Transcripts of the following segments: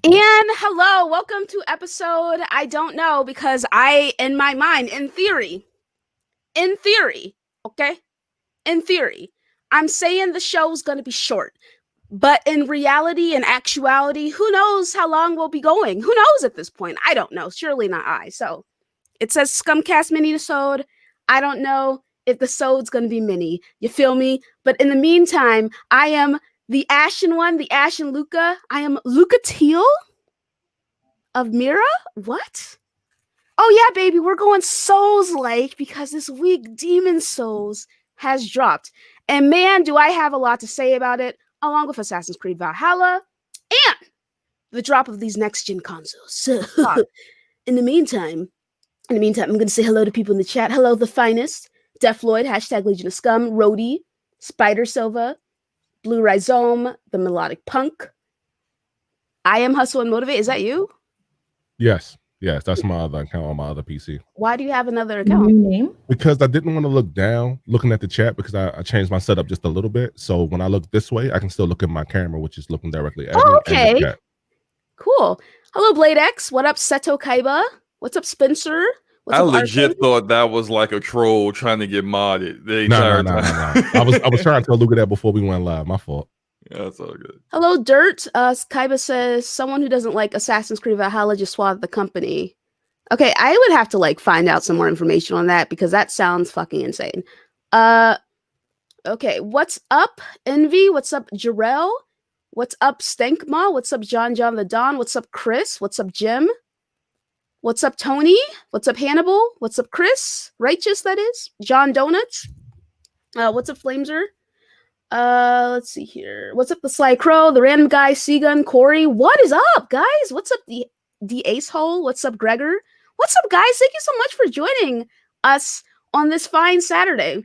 And hello, welcome to episode I don't know because in my mind, in theory, okay, in theory, I'm saying the show's gonna be short, but in reality and actuality, who knows how long we'll be going? Who knows at this point? I don't know. Surely not I. So it says Scumcast Minisode. I don't know if the sode's gonna be mini. You feel me? But in the meantime, I am the Ashen one, the Ashen Luca. I am Luca Teal of Mira? What? Oh yeah, baby, we're going Souls-like because this week Demon Souls has dropped. And man, do I have a lot to say about it, along with Assassin's Creed Valhalla and the drop of these next-gen consoles. in the meantime, I'm gonna say hello to people in the chat. Hello, the finest, Def Lloyd, hashtag Legion of Scum, Rhodey, Spider Silva, Blue Rhizome, the Melodic Punk. I am Hustle and Motivate. Is that you? Yes, that's my other account on my other PC. Why do you have another account? Name? Because I didn't want to look down looking at the chat because I changed my setup just a little bit. So when I look this way, I can still look at my camera, which is looking directly at me. Okay. And the chat. Cool. Hello, Blade X. What up, Seto Kaiba? What's up, Spencer? What's I up, legit Arkin? thought that was like a troll trying to get modded the No. entire time. I was trying to tell Luca that before we went live. My fault. Yeah, that's all good. Hello, Dirt. Kaiba says someone who doesn't like Assassin's Creed Valhalla just swatted the company. Okay, I would have to find out some more information on that because that sounds fucking insane. Okay, what's up, Envy? What's up, Jarrell? What's up, Stankma? What's up, John the Don? What's up, Chris? What's up, Jim? What's up, Tony? What's up, Hannibal? What's up, Chris? Righteous, that is. John Donuts. What's up, Flameser? Let's see here. What's up, the Sly Crow, the Random Guy, Seagun, Corey? What is up, guys? What's up, the Ace Hole? What's up, Gregor? What's up, guys? Thank you so much for joining us on this fine Saturday.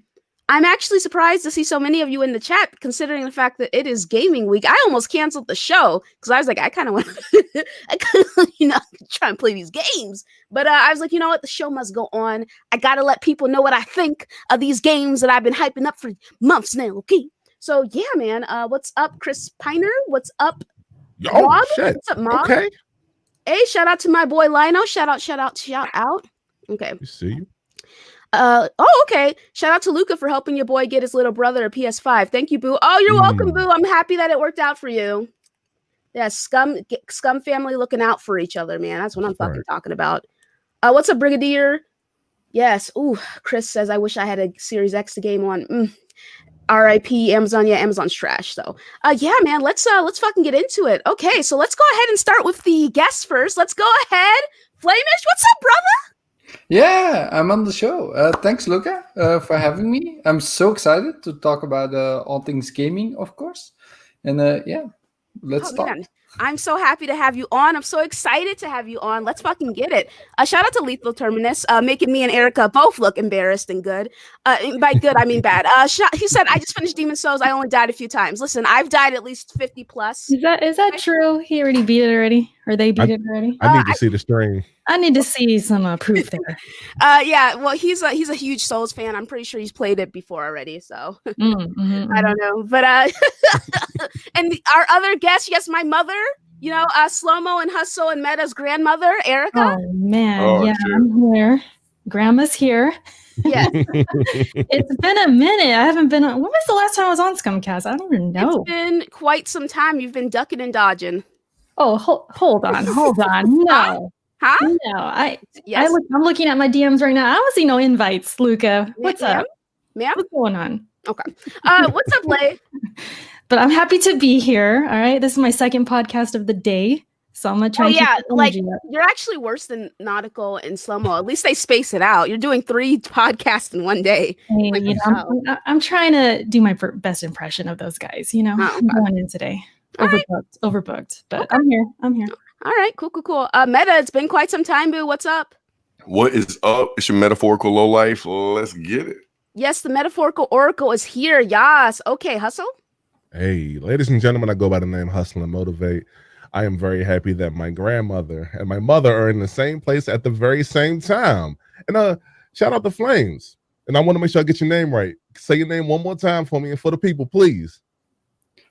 I'm actually surprised to see so many of you in the chat, considering the fact that it is gaming week. I almost canceled the show because I was like, I kind of want to, try and play these games. But I was like, you know what? The show must go on. I got to let people know what I think of these games that I've been hyping up for months now, okay? So, yeah, man. What's up, Chris Piner? What's up, Oh, shit. What's up, Mog? Okay. Hey, shout out to my boy Lino. Shout out. Okay. You see you. Okay. Shout out to Luca for helping your boy get his little brother a PS5. Thank you, Boo. Oh, you're welcome, Boo. I'm happy that it worked out for you. Yeah, Scum family looking out for each other, man. That's what I'm fucking talking about. What's up, Brigadier? Yes. Ooh, Chris says, I wish I had a Series X to game on. RIP Amazon. Yeah, Amazon's trash. So, yeah, man, let's fucking get into it. Okay, so let's go ahead and start with the guests first. Let's go ahead. Flamish, what's up, brother? Yeah, I'm on the show. Thanks, Luca, for having me. I'm so excited to talk about all things gaming, of course. And yeah, let's start. Man. I'm so happy to have you on. I'm so excited to have you on. Let's fucking get it. Shout out to Lethal Terminus, making me and Erica both look embarrassed and good. By good, I mean bad. He said, I just finished Demon Souls. I only died a few times. Listen, I've died at least 50 plus. Is that true? He already beat it already? Or they beat it already? I need to see the stream. I need to see some proof there. Yeah, well, he's a huge Souls fan. I'm pretty sure he's played it before already, so I don't know. But and our other guest, yes, my mother, Slow-Mo and Hustle and Meta's grandmother, Erica. Oh man, yeah, shit. I'm here. Grandma's here. Yeah. It's been a minute. I haven't been on. When was the last time I was on Scumcast? I don't even know. It's been quite some time. You've been ducking and dodging. Oh, hold on. No. Huh? No, I'm looking at my DMs right now. I don't see no invites, Luca. What's up? Ma'am? What's going on? Okay. What's up, Lay? But I'm happy to be here. All right. This is my second podcast of the day. So I'm going to try you're actually worse than Nautical and Slow-Mo. At least they space it out. You're doing 3 podcasts in one day. Hey, I'm trying to do my best impression of those guys. I'm going in today. Overbooked. But okay. I'm here. All right, cool. Meta, it's been quite some time, boo. What's up? What is up? It's your metaphorical lowlife. Let's get it. Yes, the metaphorical oracle is here. Yes. Okay, Hustle. Hey, ladies and gentlemen, I go by the name Hustle and Motivate. I am very happy that my grandmother and my mother are in the same place at the very same time. And shout out to Flames. And I want to make sure I get your name right. Say your name one more time for me and for the people, please.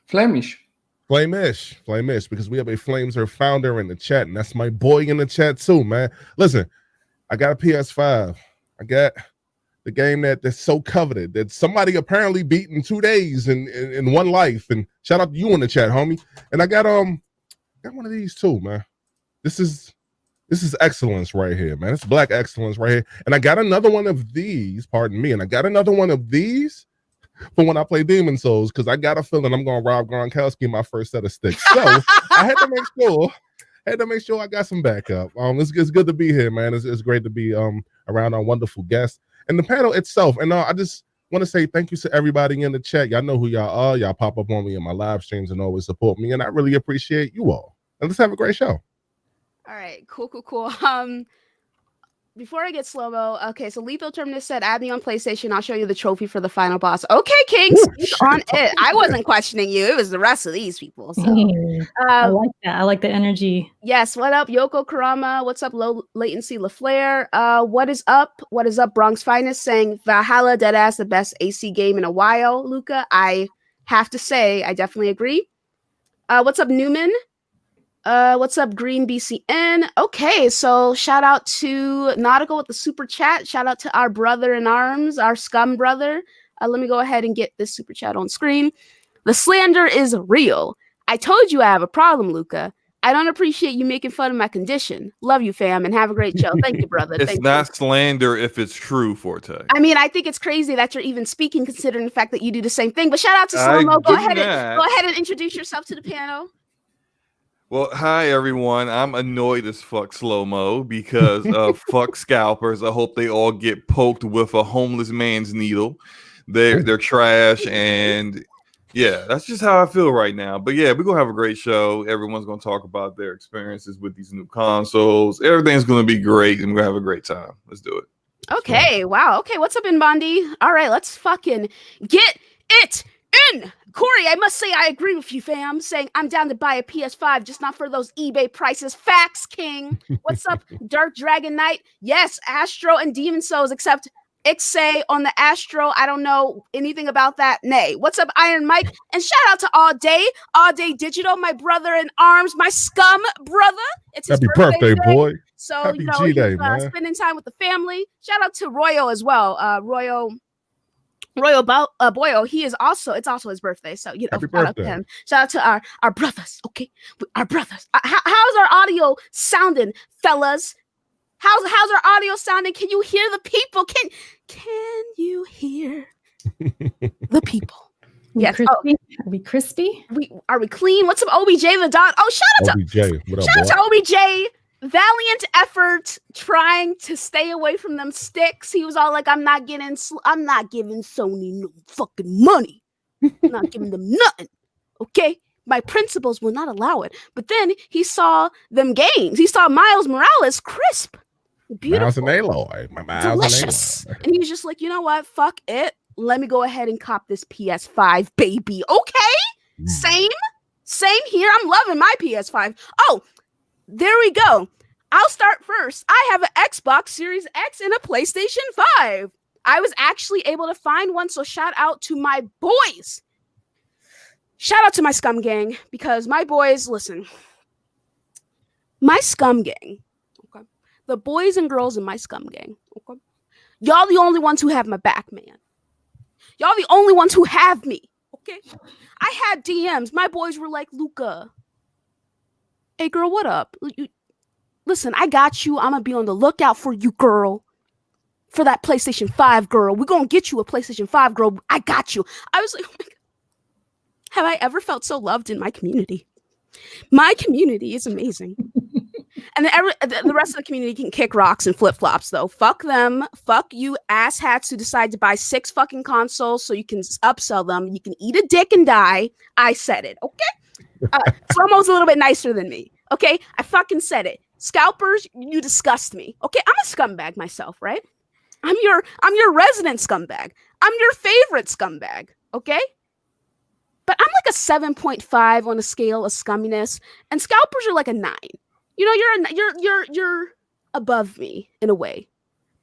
Flemish. Flame-ish, because we have a Flameser founder in the chat, and that's my boy in the chat too, man. Listen, I got a PS5. I got the game that's so coveted that somebody apparently beat in 2 days in one life. And shout out to you in the chat, homie. And I got one of these too, man. This is excellence right here, man. It's black excellence right here. And I got another one of these, pardon me, and I got another one of these for when I play Demon Souls, because I got a feeling I'm gonna rob Gronkowski my first set of sticks. So I had to make sure I got some backup. It's good to be here, man. It's great to be around our wonderful guests and the panel itself. And I just want to say thank you to everybody in the chat. Y'all know who y'all are. Y'all pop up on me in my live streams and always support me, and I really appreciate you all. And let's have a great show. All right, cool. Before I get slow-mo, okay, so Lethal Terminus said, add me on PlayStation. I'll show you the trophy for the final boss. Okay, King, speak on it. I wasn't questioning you. It was the rest of these people. So. I like that. I like the energy. Yes, what up, Yoko Karama? What's up, Low Latency LaFlare? What is up? What is up, Bronx Finest? Saying Valhalla, deadass, the best AC game in a while, Luca. I have to say, I definitely agree. What's up, Newman? What's up, Green BCN? Okay, so shout out to Nautical with the super chat. Shout out to our brother in arms, our scum brother. Let me go ahead and get this super chat on screen. The slander is real. I told you I have a problem, Luca. I don't appreciate you making fun of my condition. Love you, fam, and have a great show. Thank you, brother. It's not slander if it's true, Forte. I mean, I think it's crazy that you're even speaking, considering the fact that you do the same thing. But shout out to Slomo. Go ahead and introduce yourself to the panel. Well, hi everyone. I'm annoyed as fuck slow-mo because of fuck scalpers. I hope they all get poked with a homeless man's needle. They're trash, and yeah, that's just how I feel right now. But yeah, we're gonna have a great show. Everyone's gonna talk about their experiences with these new consoles. Everything's gonna be great, and we're gonna have a great time. Let's do it. Okay, wow. Okay, what's up, Bondi? All right, let's fucking get it in. Corey, I must say I agree with you, fam. Saying I'm down to buy a PS5, just not for those eBay prices. Facts, King. What's up, Dark Dragon Knight? Yes, Astro and Demon Souls, except Ixay on the Astro. I don't know anything about that. Nay. What's up, Iron Mike? And shout out to All Day Digital, my brother in arms, my scum brother. It's his birthday boy. So Happy you know, G-Day, man. Spending time with the family. Shout out to Royal as well. Royal Boyo, it's also his birthday, so you know, shout out to him. Shout out to our brothers, okay, our brothers. How's our audio sounding, fellas? How's our audio sounding? Can you hear the people? Can you hear the people? Yes. Are we crispy? Are we clean? What's up, OBJ the Dot? Oh, shout out to OBJ. Valiant effort trying to stay away from them sticks. He was all like, I'm not giving Sony no fucking money. I'm not giving them nothing. Okay? My principles will not allow it. But then he saw them games. He saw Miles Morales crisp. Beautiful. Miles and Aloy. Delicious. And he was just like, you know what? Fuck it. Let me go ahead and cop this PS5, baby. Okay? Same here. I'm loving my PS5. Oh, there we go. I'll start first. I have an Xbox Series X and a PlayStation 5. I was actually able to find one, so shout out to my boys. Shout out to my scum gang, because my boys, listen, my scum gang, okay, the boys and girls in my scum gang, okay, y'all the only ones who have my back, man. Y'all the only ones who have me, okay? I had DMs. My boys were like, Luca, hey, girl, what up? Listen, I got you. I'm going to be on the lookout for you, girl. For that PlayStation 5, girl. We're going to get you a PlayStation 5, girl. I got you. I was like, oh my God. Have I ever felt so loved in my community? My community is amazing. And the rest of the community can kick rocks and flip-flops, though. Fuck them. Fuck you asshats who decide to buy 6 fucking consoles so you can upsell them. You can eat a dick and die. I said it, okay? Slow-mo's a little bit nicer than me. Okay, I fucking said it. Scalpers, you disgust me. Okay, I'm a scumbag myself, right? I'm your resident scumbag. I'm your favorite scumbag. Okay, but I'm like a 7.5 on a scale of scumminess, and scalpers are like a 9. You know, you're above me in a way,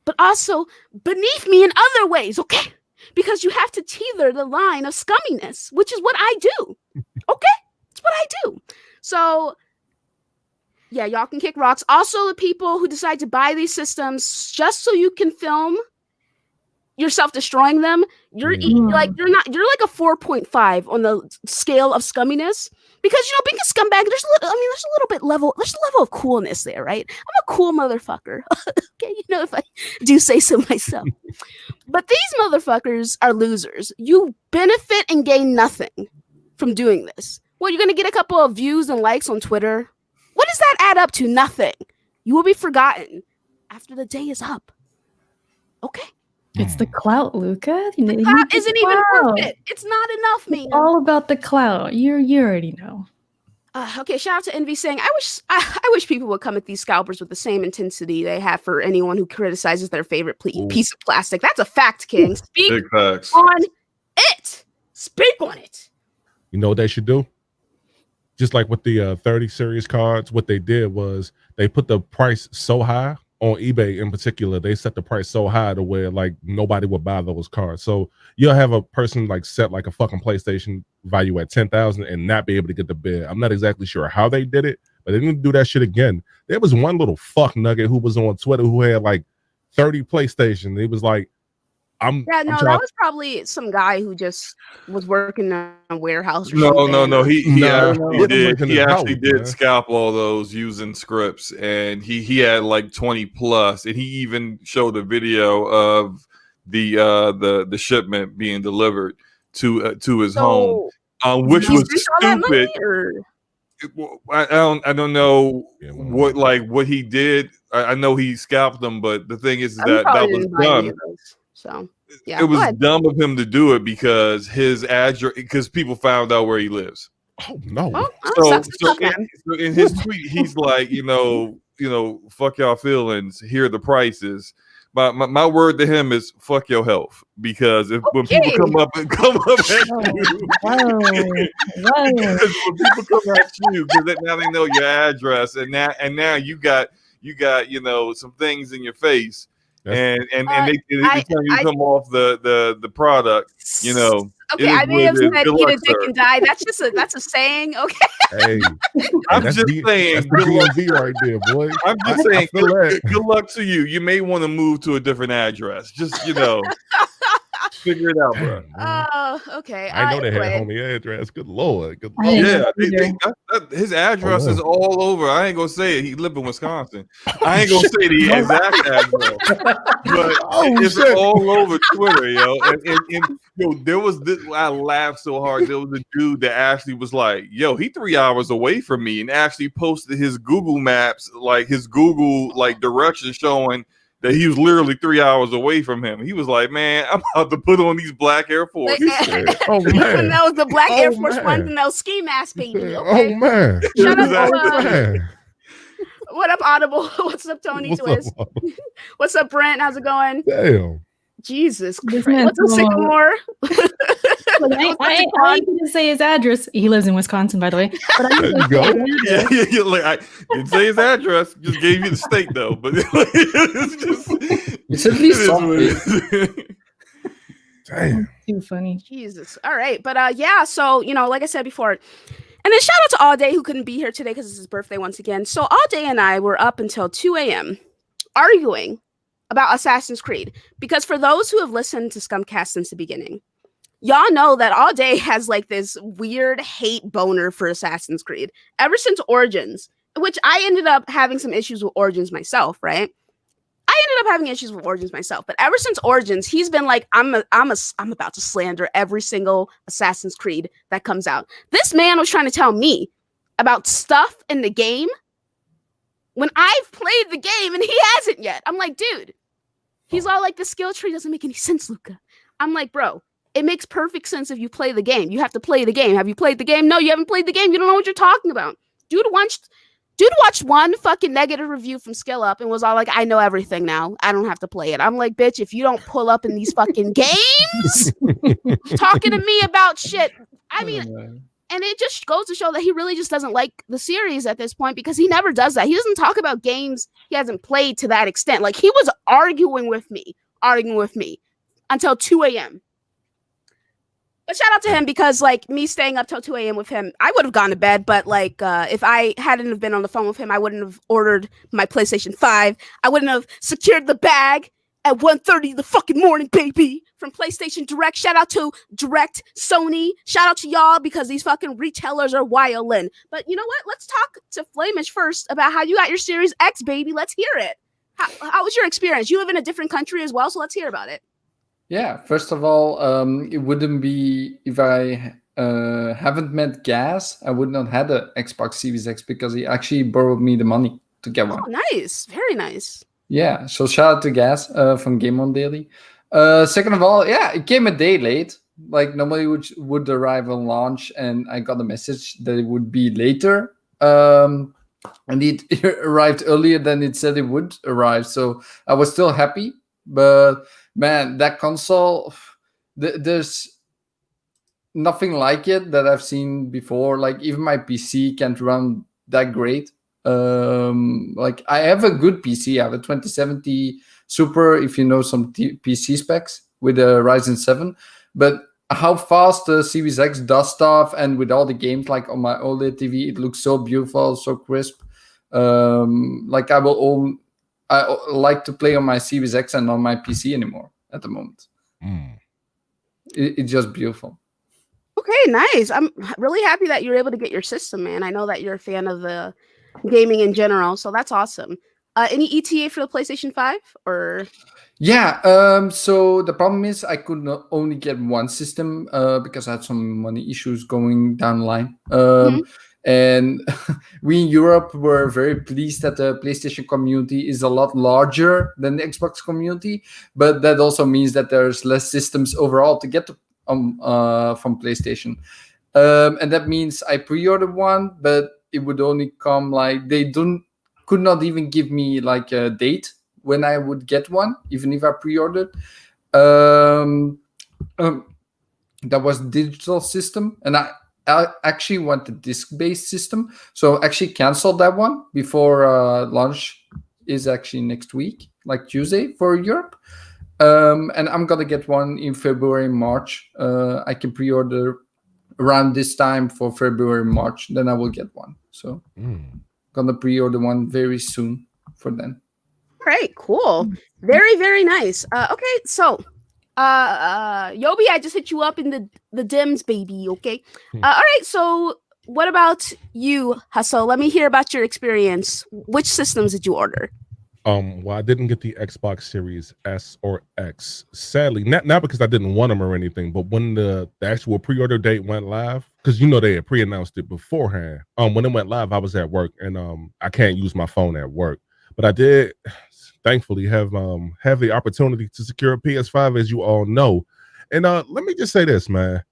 but also beneath me in other ways. Okay, because you have to tether the line of scumminess, which is what I do. Okay. That's what I do. So yeah, y'all can kick rocks. Also, the people who decide to buy these systems just so you can film yourself destroying them, you're like a 4.5 on the scale of scumminess. Because being a scumbag, there's a level of coolness there, right? I'm a cool motherfucker. Okay, if I do say so myself. But these motherfuckers are losers. You benefit and gain nothing from doing this. Well, you're gonna get a couple of views and likes on Twitter. What does that add up to? Nothing. You will be forgotten after the day is up. Okay. It's the clout, Luca. The clout isn't even worth it. It's not enough, man. It's all about the clout. You already know. Okay, shout out to Envy saying, I wish people would come at these scalpers with the same intensity they have for anyone who criticizes their favorite piece of plastic. That's a fact, King. Speak Big facts. on it. Speak on it. You know what they should do? Just like with the 30 series cards, what they did was they put the price so high on eBay in particular. They set the price so high to where like nobody would buy those cards. So you'll have a person like set like a fucking PlayStation value at 10,000 and not be able to get the bid. I'm not exactly sure how they did it, but they didn't do that shit again. There was one little fuck nugget who was on Twitter who had like 30 PlayStation. He was like, that was probably some guy who just was working in a warehouse. Or No. He actually did man. scalp all those using scripts, and he had like 20 plus, and he even showed a video of the shipment being delivered to his home, which was stupid. I don't know what he did. I know he scalped them, but the thing is that was dumb. So yeah, it was dumb of him to do it because his address, because people found out where he lives. Oh no! So in his tweet, he's like, fuck y'all feelings. Here are the prices. My word to him is fuck your health, because when people come up at you, because now they know your address, and now you got some things in your face. And they tell you come off the product, Okay, I may have said eat a dick and die. That's a saying. Okay. Hey, I'm just saying. That's the right there, boy. I'm just saying. Good luck to you. You may want to move to a different address. Just figure it out, bro. Okay. I know they had homie address. Good lord. Good lord. Yeah, his address is all over. I ain't gonna say it. He lived in Wisconsin. I ain't gonna say the exact address, but it's all over Twitter, yo. And there was this. I laughed so hard. There was a dude that actually was like, "Yo, he 3 hours away from me," and actually posted his Google Maps, like his Google directions showing that he was literally 3 hours away from him. He was like, "Man, I'm about to put on these black Air Force." Oh man, that was the black Air Force ones and those ski masks, baby. Okay? Oh man, Shut up. What up, Audible? What's up, Tony Twist? What's up, Brent? How's it going? Damn. Jesus Christ. What's up, Sycamore? I ain't going to say his address. He lives in Wisconsin, by the way. But There you go. I didn't say his address. Just gave you the state though. But it's at least something. Damn. Too funny. Jesus. All right. But yeah, so like I said before, and then shout out to All Day who couldn't be here today because it's his birthday once again. So All Day and I were up until 2 a.m. arguing about Assassin's Creed. Because for those who have listened to Scumcast since the beginning, y'all know that All Day has like this weird hate boner for Assassin's Creed ever since Origins, which I ended up having some issues with Origins myself, right? I ended up having issues with Origins myself, but ever since Origins, he's been like, I'm about to slander every single Assassin's Creed that comes out. This man was trying to tell me about stuff in the game when I've played the game and he hasn't yet. I'm like, dude. He's all like, the skill tree doesn't make any sense, Luca. I'm like, bro, it makes perfect sense if you play the game. You have to play the game. Have you played the game? No, you haven't played the game. You don't know what you're talking about. Dude watched one fucking negative review from Skill Up and was all like, I know everything now. I don't have to play it. I'm like, bitch, if you don't pull up in these fucking games, talking to me about shit. I mean, and it just goes to show that he really just doesn't like the series at this point, because he never does that. He doesn't talk about games he hasn't played to that extent. Like, he was arguing with me until 2 a.m. But shout out to him because, like, me staying up till 2 a.m. with him, I would have gone to bed. But like, if I hadn't have been on the phone with him, I wouldn't have ordered my PlayStation 5. I wouldn't have secured the bag at 1:30 the fucking morning, baby, from PlayStation Direct. Shout out to Direct, Sony. Shout out to y'all because these fucking retailers are wildin'. But you know what? Let's talk to Flamish first about how you got your Series X, baby. Let's hear it. How was your experience? You live in a different country as well, so let's hear about it. Yeah, first of all, it wouldn't be if I haven't met Gas, I would not have the Xbox Series X because he actually borrowed me the money to get one. Oh, nice. Very nice. Yeah, so shout out to Gas from Game On Daily. Second of all, yeah, it came a day late. Like normally would arrive on launch, and I got a message that it would be later. And it arrived earlier than it said it would arrive, so I was still happy. But man, that console, there's nothing like it that I've seen before. Like even my PC can't run that great. Like I have a good PC. I have a 2070 Super, if you know some PC specs, with a Ryzen 7. But how fast the Series X does stuff, and with all the games, like on my OLED TV, it looks so beautiful, so crisp. Like I like to play on my Series X and on my PC anymore at the moment. It's just beautiful. Okay, nice. I'm really happy that you're able to get your system, man. I know that you're a fan of the gaming in general, so that's awesome. Any ETA for the PlayStation 5 or? Yeah, so the problem is I could not only get one system because I had some money issues going down the line. And we in Europe were very pleased that the PlayStation community is a lot larger than the Xbox community, but that also means that there's less systems overall to get from PlayStation. And that means I pre-ordered one, but it would only come like could not even give me like a date when I would get one, even if I pre-ordered. That was digital system, and I actually want the disc-based system, so I actually canceled that one before launch is actually next week, like Tuesday for Europe. And I'm gonna get one in February, March. I can pre-order around this time for February, March. Then I will get one. So gonna pre-order one very soon for then. Great, cool, very, very nice. Okay, so Yobi, I just hit you up in the DIMS, baby. Okay. All right. So what about you, Hustle? Let me hear about your experience. Which systems did you order? Well, I didn't get the Xbox Series S or X, sadly. Not because I didn't want them or anything, but when the actual pre-order date went live, because you know they had pre-announced it beforehand. When it went live, I was at work, and I can't use my phone at work, but I did thankfully have the opportunity to secure a PS5, as you all know. And let me just say this, man.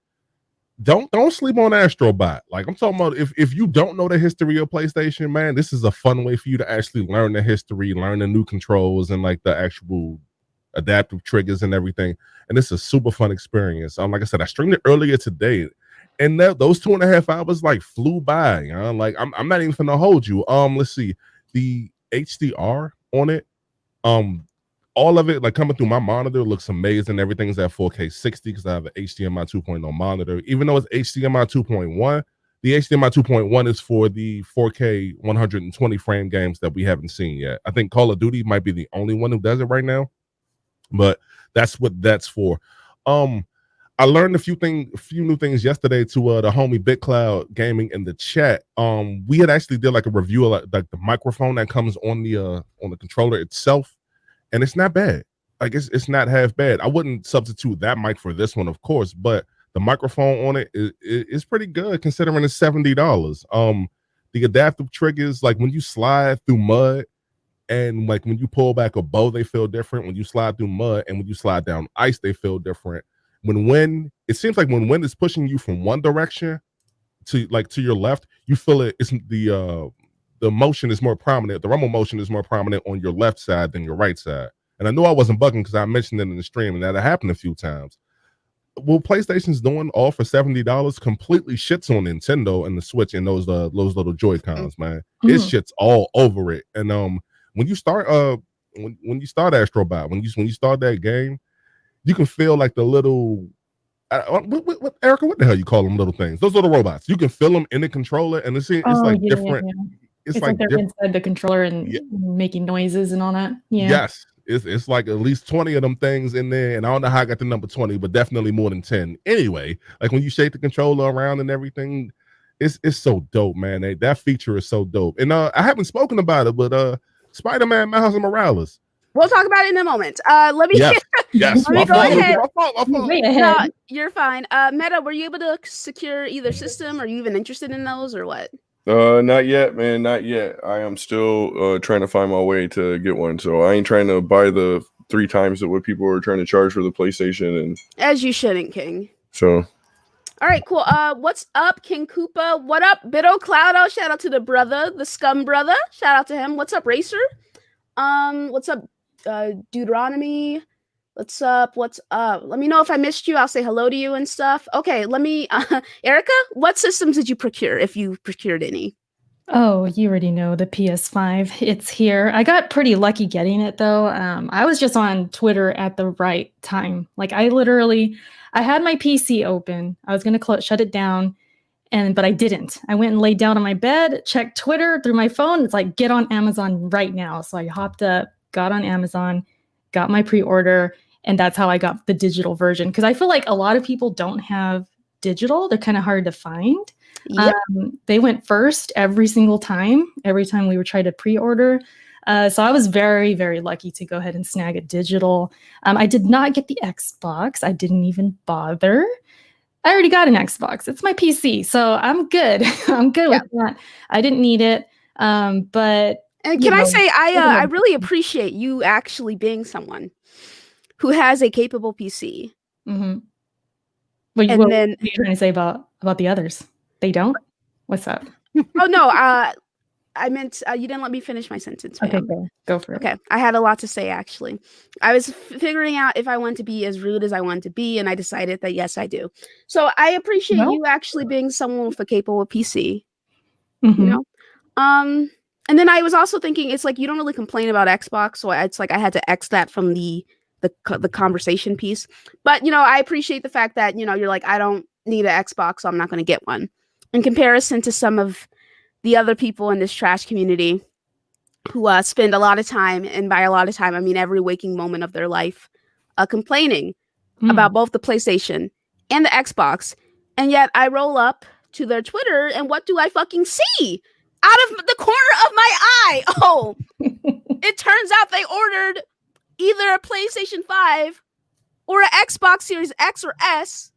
Don't sleep on Astrobot. Like I'm talking about, if you don't know the history of PlayStation, man, this is a fun way for you to actually learn the history, learn the new controls, and like the actual adaptive triggers and everything. And it's a super fun experience. Like I said, I streamed it earlier today, and those 2.5 hours like flew by. Like I'm not even gonna hold you. Let's see, the HDR on it, all of it like coming through my monitor looks amazing. Everything's at 4K 60 because I have an HDMI 2.0 monitor. Even though it's HDMI 2.1, the HDMI 2.1 is for the 4K 120 frame games that we haven't seen yet. I think Call of Duty might be the only one who does it right now, but that's what that's for. I learned a few new things yesterday to the homie BitCloud Gaming in the chat. We had actually did like a review of like the microphone that comes on the controller itself. And it's not bad. Like it's not half bad. I wouldn't substitute that mic for this one, of course, but the microphone on it is pretty good considering it's $70. The adaptive triggers, like when you slide through mud and like when you pull back a bow, they feel different. When you slide through mud and when you slide down ice, they feel different. It seems like when wind is pushing you from one direction to your left, you feel it. It's the motion is more prominent. The rumble motion is more prominent on your left side than your right side. And I knew I wasn't bugging because I mentioned it in the stream, and that happened a few times. Well, PlayStation's doing all for $70 completely shits on Nintendo and the Switch and those little Joy-Cons, man. It shits all over it. And when you start when you start Astrobot, when you start that game, you can feel like the little Erica, what the hell you call them little things? Those little robots. You can feel them in the controller, and it's like different. Yeah. It's like they're different. inside the controller and making noises and all that. Yeah. Yes. It's like at least 20 of them things in there, and I don't know how I got the number 20, but definitely more than 10. Anyway, like when you shake the controller around and everything, it's so dope, man. That feature is so dope. And I haven't spoken about it, but Spider-Man Miles Morales. We'll talk about it in a moment. Let me yes. Let me go ahead. Way ahead. No, you're fine. Meta, were you able to secure either system? Are you even interested in those or what? Not yet, man. Not yet. I am still trying to find my way to get one. So I ain't trying to buy the 3 times that what people are trying to charge for the PlayStation. And as you shouldn't, King. So. All right, cool. What's up, King Koopa? What up, Bido Cloudo? Shout out to the brother, the Scum brother. Shout out to him. What's up, Racer? What's up, Deuteronomy? What's up? Let me know if I missed you. I'll say hello to you and stuff. Okay, let me Erica, what systems did you procure, if you procured any? Oh, you already know the PS5. It's here. I got pretty lucky getting it though. I was just on Twitter at the right time. Like I had my PC open. I was gonna shut it down, but I didn't. I went and laid down on my bed, checked Twitter through my phone. It's like, get on Amazon right now. So I hopped up, got on Amazon, got my pre-order, and that's how I got the digital version. Because I feel like a lot of people don't have digital. They're kind of hard to find. Yep. They went first every single time. Every time we were trying to pre-order. So I was very, very lucky to go ahead and snag a digital. I did not get the Xbox. I didn't even bother. I already got an Xbox. It's my PC, so I'm good. I'm good with that. I didn't need it. But and can I say I really appreciate you actually being someone who has a capable PC. Mm-hmm. What are you trying to say about the others? They don't? What's up? Oh no, I meant you didn't let me finish my sentence. Okay, go for it. Okay, I had a lot to say actually. I was figuring out if I want to be as rude as I want to be, and I decided that yes, I do. So I appreciate you actually being someone with a capable PC. Mm-hmm. You know, and then I was also thinking it's like you don't really complain about Xbox, so it's like I had to X that from the conversation piece. But you know, I appreciate the fact that you're like I don't need an Xbox, so I'm not going to get one. In comparison to some of the other people in this trash community who spend a lot of time, and by a lot of time, I mean every waking moment of their life, complaining about both the PlayStation and the Xbox. And yet I roll up to their Twitter, and what do I fucking see? Out of the corner of my eye, oh, it turns out they ordered either a PlayStation 5 or an Xbox Series X or S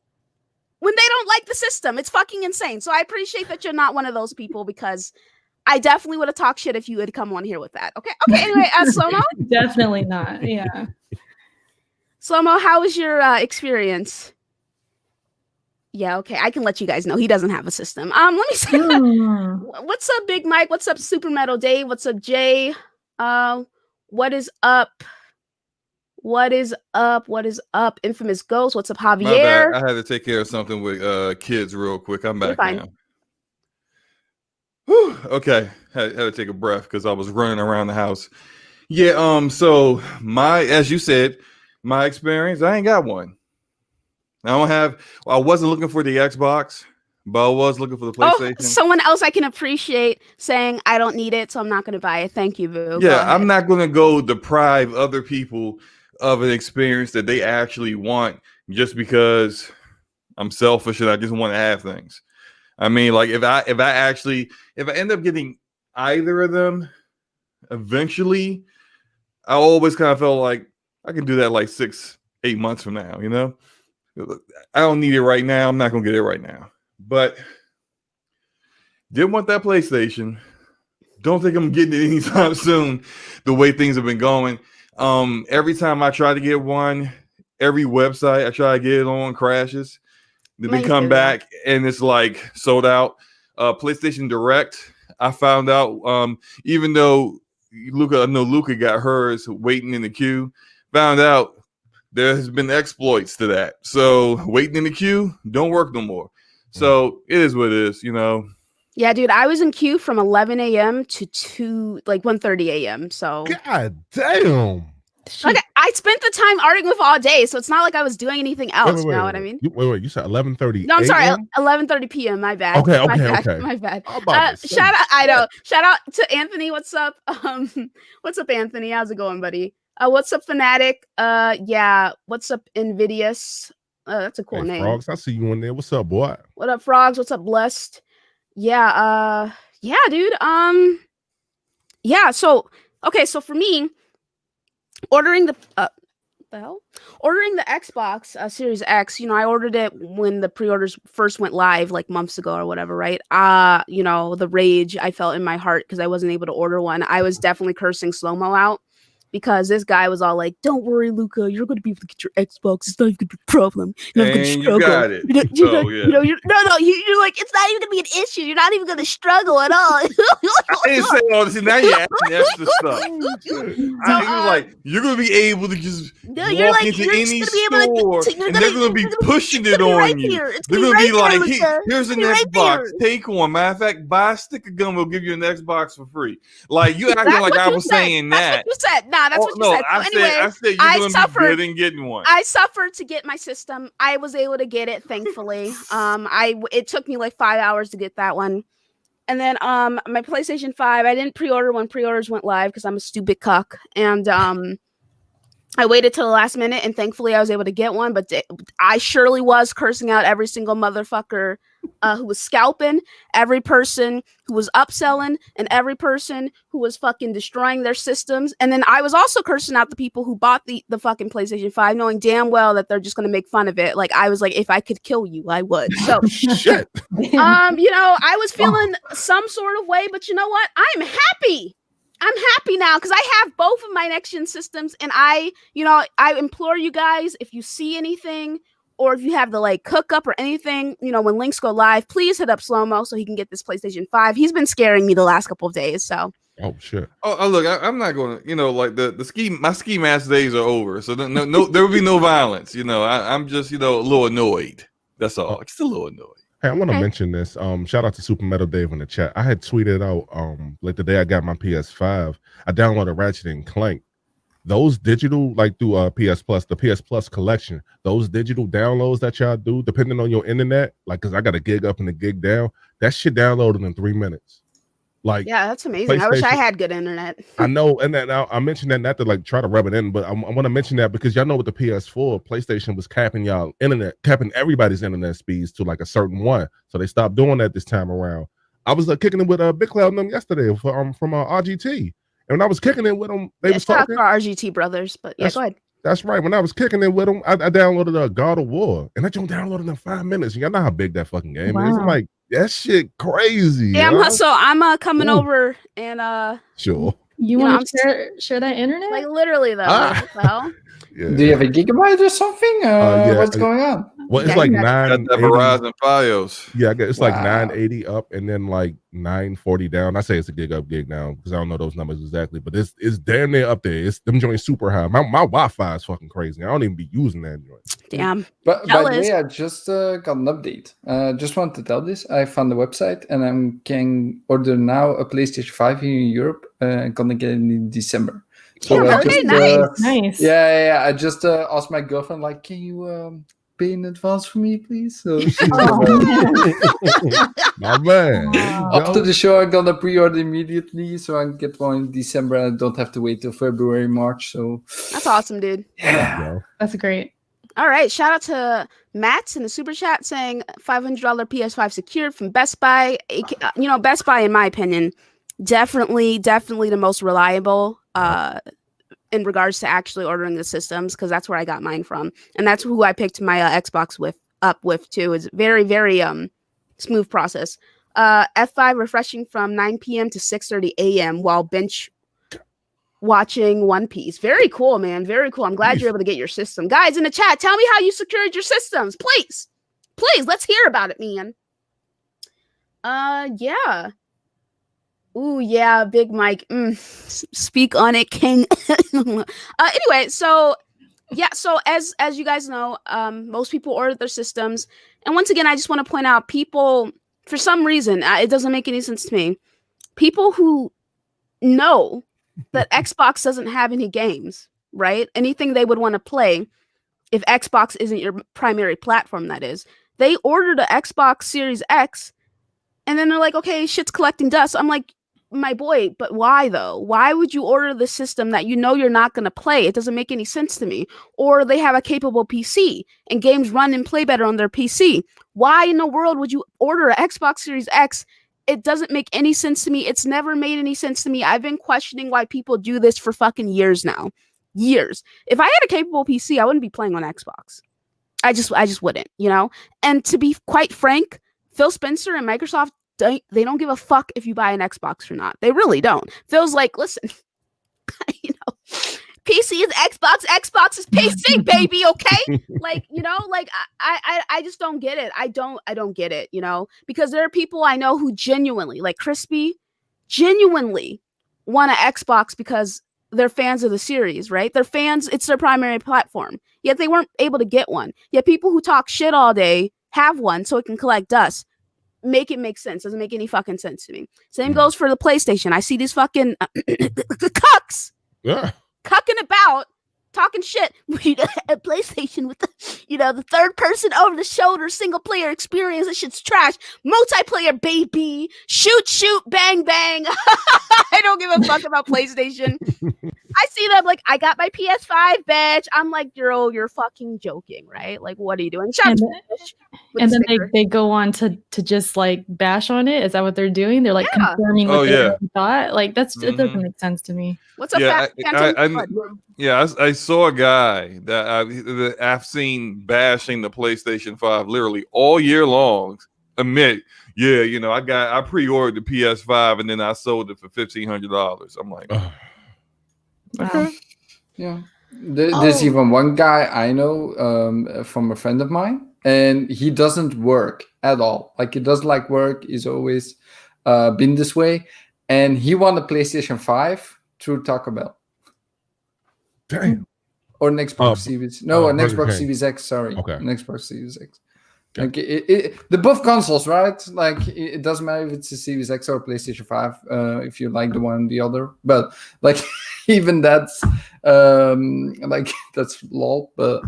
when they don't like the system. It's fucking insane. So I appreciate that you're not one of those people, because I definitely would have talked shit if you had come on here with that. Okay. Anyway, Slow-Mo? Definitely not. Yeah. Slow-Mo, how was your experience? Yeah, okay. I can let you guys know he doesn't have a system. Let me say, what's up, Big Mike? What's up, Super Metal Dave? What's up, Jay? What is up? What is up? What is up? Infamous Ghost. What's up, Javier? I had to take care of something with kids real quick. I'm back now. Whew, okay. Had to take a breath because I was running around the house. Yeah, so as you said, my experience, I ain't got one. I wasn't looking for the Xbox, but I was looking for the PlayStation. Oh, someone else I can appreciate saying I don't need it, so I'm not going to buy it. Thank you, Boo. Yeah, I'm not going to go deprive other people of an experience that they actually want just because I'm selfish and I just want to have things. I mean, like if I end up getting either of them eventually, I always kind of felt like I can do that like 6-8 months from now, I don't need it right now. I'm not going to get it right now. But didn't want that PlayStation. Don't think I'm getting it anytime soon, the way things have been going. Every time I try to get one, every website I try to get it on crashes. Then they come back and it's like sold out. PlayStation Direct, I found out, even though Luca got hers waiting in the queue, found out there has been exploits to that. So waiting in the queue don't work no more. So it is what it is, Yeah, dude, I was in queue from 11 a.m. to 1:30 a.m. So God damn. Like I spent the time arguing with all day, so it's not like I was doing anything else. You know what I mean? Wait, you said 11:30. No, I'm sorry, 11:30 p.m. My bad. Okay, my bad. okay. My bad. Shout out. I know. Shout out to Anthony. What's up? What's up, Anthony? How's it going, buddy? What's up, Fanatic? Yeah. What's up, Invidious? That's a cool name. Frogs, I see you in there. What's up, boy? What up, Frogs? What's up, Blessed? Yeah. Yeah, dude. Yeah. So, okay. So for me, ordering the Xbox Series X, you know, I ordered it when the pre-orders first went live, like months ago or whatever, right? You know, the rage I felt in my heart because I wasn't able to order one. I was definitely cursing Slow-Mo out because this guy was all like, "Don't worry, Luca, you're going to be able to get your Xbox. It's not even going to be a problem. You're not going to struggle. You got it. You're like, it's not even going to be an issue. You're not even going to struggle at all." I didn't say all this. Now you're asking extra stuff. So, like, you're going to be able to just walk into any store and they're going to be pushing it on you. They're going to be like, here's an Xbox. Take one. Matter of fact, buy a stick of gum. We'll give you an Xbox for free. Like, you acting like I was saying that. That's what you said. Nah, that's what you said. So anyway, I said you're going to be good in getting one. I suffered to get my system. I was able to get it, thankfully. It took me like 5 hours to get that one. And then my PlayStation 5, I didn't pre-order when pre-orders went live because I'm a stupid cuck. And I waited till the last minute, and thankfully I was able to get one. But I surely was cursing out every single motherfucker who was scalping, every person who was upselling, and every person who was fucking destroying their systems. And then I was also cursing out the people who bought the fucking PlayStation 5, knowing damn well that they're just gonna make fun of it. Like I was like, if I could kill you, I would. So shit. You know, I was feeling some sort of way, but you know what? I'm happy. I'm happy now because I have both of my next-gen systems, and I implore you guys, if you see anything or if you have the like hookup or anything, you know, when links go live, please hit up Slow-Mo so he can get this PlayStation 5. He's been scaring me the last couple of days, so. Oh shit. Oh look, I'm not going to, you know, like my ski mask days are over, so no, there will be no violence. You know, I'm just, you know, a little annoyed. That's all. Just a little annoyed. Hey, I want to mention this. Shout out to Super Metal Dave in the chat. I had tweeted out like the day I got my PS5, I downloaded Ratchet and Clank. Those digital, like through PS Plus, the PS Plus collection, those digital downloads that y'all do, depending on your internet, like because I got a gig up and a gig down, that shit downloaded in 3 minutes. Like, yeah, that's amazing. I wish I had good internet. I know, and then I mentioned that not to like try to rub it in, but I want to mention that because y'all know with the PS4, PlayStation was capping everybody's internet speeds to like a certain one, so they stopped doing that this time around. I was kicking it with Big Cloud and them yesterday from RGT, and when I was kicking it with them, they was talking our RGT brothers. But yeah, go ahead. That's right. When I was kicking it with them, I downloaded God of War, and I just downloaded in 5 minutes. Y'all know how big that fucking game is. I'm like, that shit crazy. Yeah, so I'm coming over and sure. You want to share that internet? Like literally though. Well, yeah. Do you have a gigabyte or something? Yeah, what's going on? Well, it's like 9 Verizon Fios. Yeah, it's like 980 up and then like 940 down. I say it's a gig up, gig down because I don't know those numbers exactly, but it's damn near up there. It's them joints super high. My Wi-Fi is fucking crazy. I don't even be using that joint. Damn. But by the way, I just got an update. Just want to tell this. I found the website and I can order now a PlayStation 5 here in Europe. I'm gonna get it in December. So nice. Yeah. I just asked my girlfriend, like, can you pay in advance for me, please? So my man. After the show, I'm gonna pre-order immediately, so I can get one in December. I don't have to wait till February, March. So that's awesome, dude. Yeah, that's great. All right, shout out to Matt in the super chat saying $500 PS5 secured from Best Buy. You know, Best Buy, in my opinion, definitely the most reliable in regards to actually ordering the systems, because that's where I got mine from, and that's who I picked my Xbox up with too. It's very smooth process. F5 refreshing from 9 p.m. to 6:30 a.m. while bench watching One Piece. Very cool, man. Very cool. I'm glad you're able to get your system. Guys in the chat, tell me how you secured your systems, please. Let's hear about it, man. Yeah. Ooh, yeah, Big Mike. Speak on it, King. Anyway, so yeah, so as you guys know, most people order their systems, and once again, I just want to point out, people, for some reason, it doesn't make any sense to me. People who know that Xbox doesn't have any games, right? Anything they would want to play if Xbox isn't your primary platform, that is. They ordered a Xbox Series X, and then they're like, okay, shit's collecting dust. I'm like, my boy, but why though? Why would you order the system that you know you're not going to play? It doesn't make any sense to me. Or they have a capable PC and games run and play better on their PC. Why in the world would you order an Xbox Series X? It doesn't make any sense to me. It's never made any sense to me. I've been questioning why people do this for fucking years now. Years. If I had a capable PC, I wouldn't be playing on Xbox. I just wouldn't, you know? And to be quite frank, Phil Spencer and Microsoft, they don't give a fuck if you buy an Xbox or not. They really don't. Phil's like, listen, you know, PC is Xbox, Xbox is PC, baby, okay? Like, you know, like I just don't get it. I don't get it, you know, because there are people I know who genuinely, like Crispy, genuinely want an Xbox because they're fans of the series, right? They're fans, it's their primary platform. Yet they weren't able to get one. Yet people who talk shit all day have one so it can collect dust. Make it make sense. Doesn't make any fucking sense to me. Same goes for the PlayStation. I see these fucking cucks cucking about, talking shit. A PlayStation with the, you know, the third person over the shoulder single player experience. That shit's trash. Multiplayer, baby. Shoot, bang, bang. I don't give a fuck about PlayStation. I see them like, I got my PS5 badge. I'm like, girl, you're fucking joking, right? Like, what are you doing? And then they go on to just like bash on it. Is that what they're doing? They're like confirming what they already thought. Like it doesn't make sense to me. What's up, I saw a guy that I've seen bashing the PlayStation 5 literally all year long. Admit, yeah, you know, I pre-ordered the PS5 and then I sold it for $1,500. I'm like, okay, yeah. There's even one guy I know from a friend of mine, and he doesn't work at all. Like, he doesn't like work. He's always been this way, and he won a PlayStation 5 through Taco Bell. Damn. Or an Xbox Series. No, an Xbox King. Series X. Sorry. Okay. An Xbox Series X. Like the both consoles, right? Like it doesn't matter if it's a Series X or a PlayStation 5, if you like the one or the other. But like even that's like that's lol. But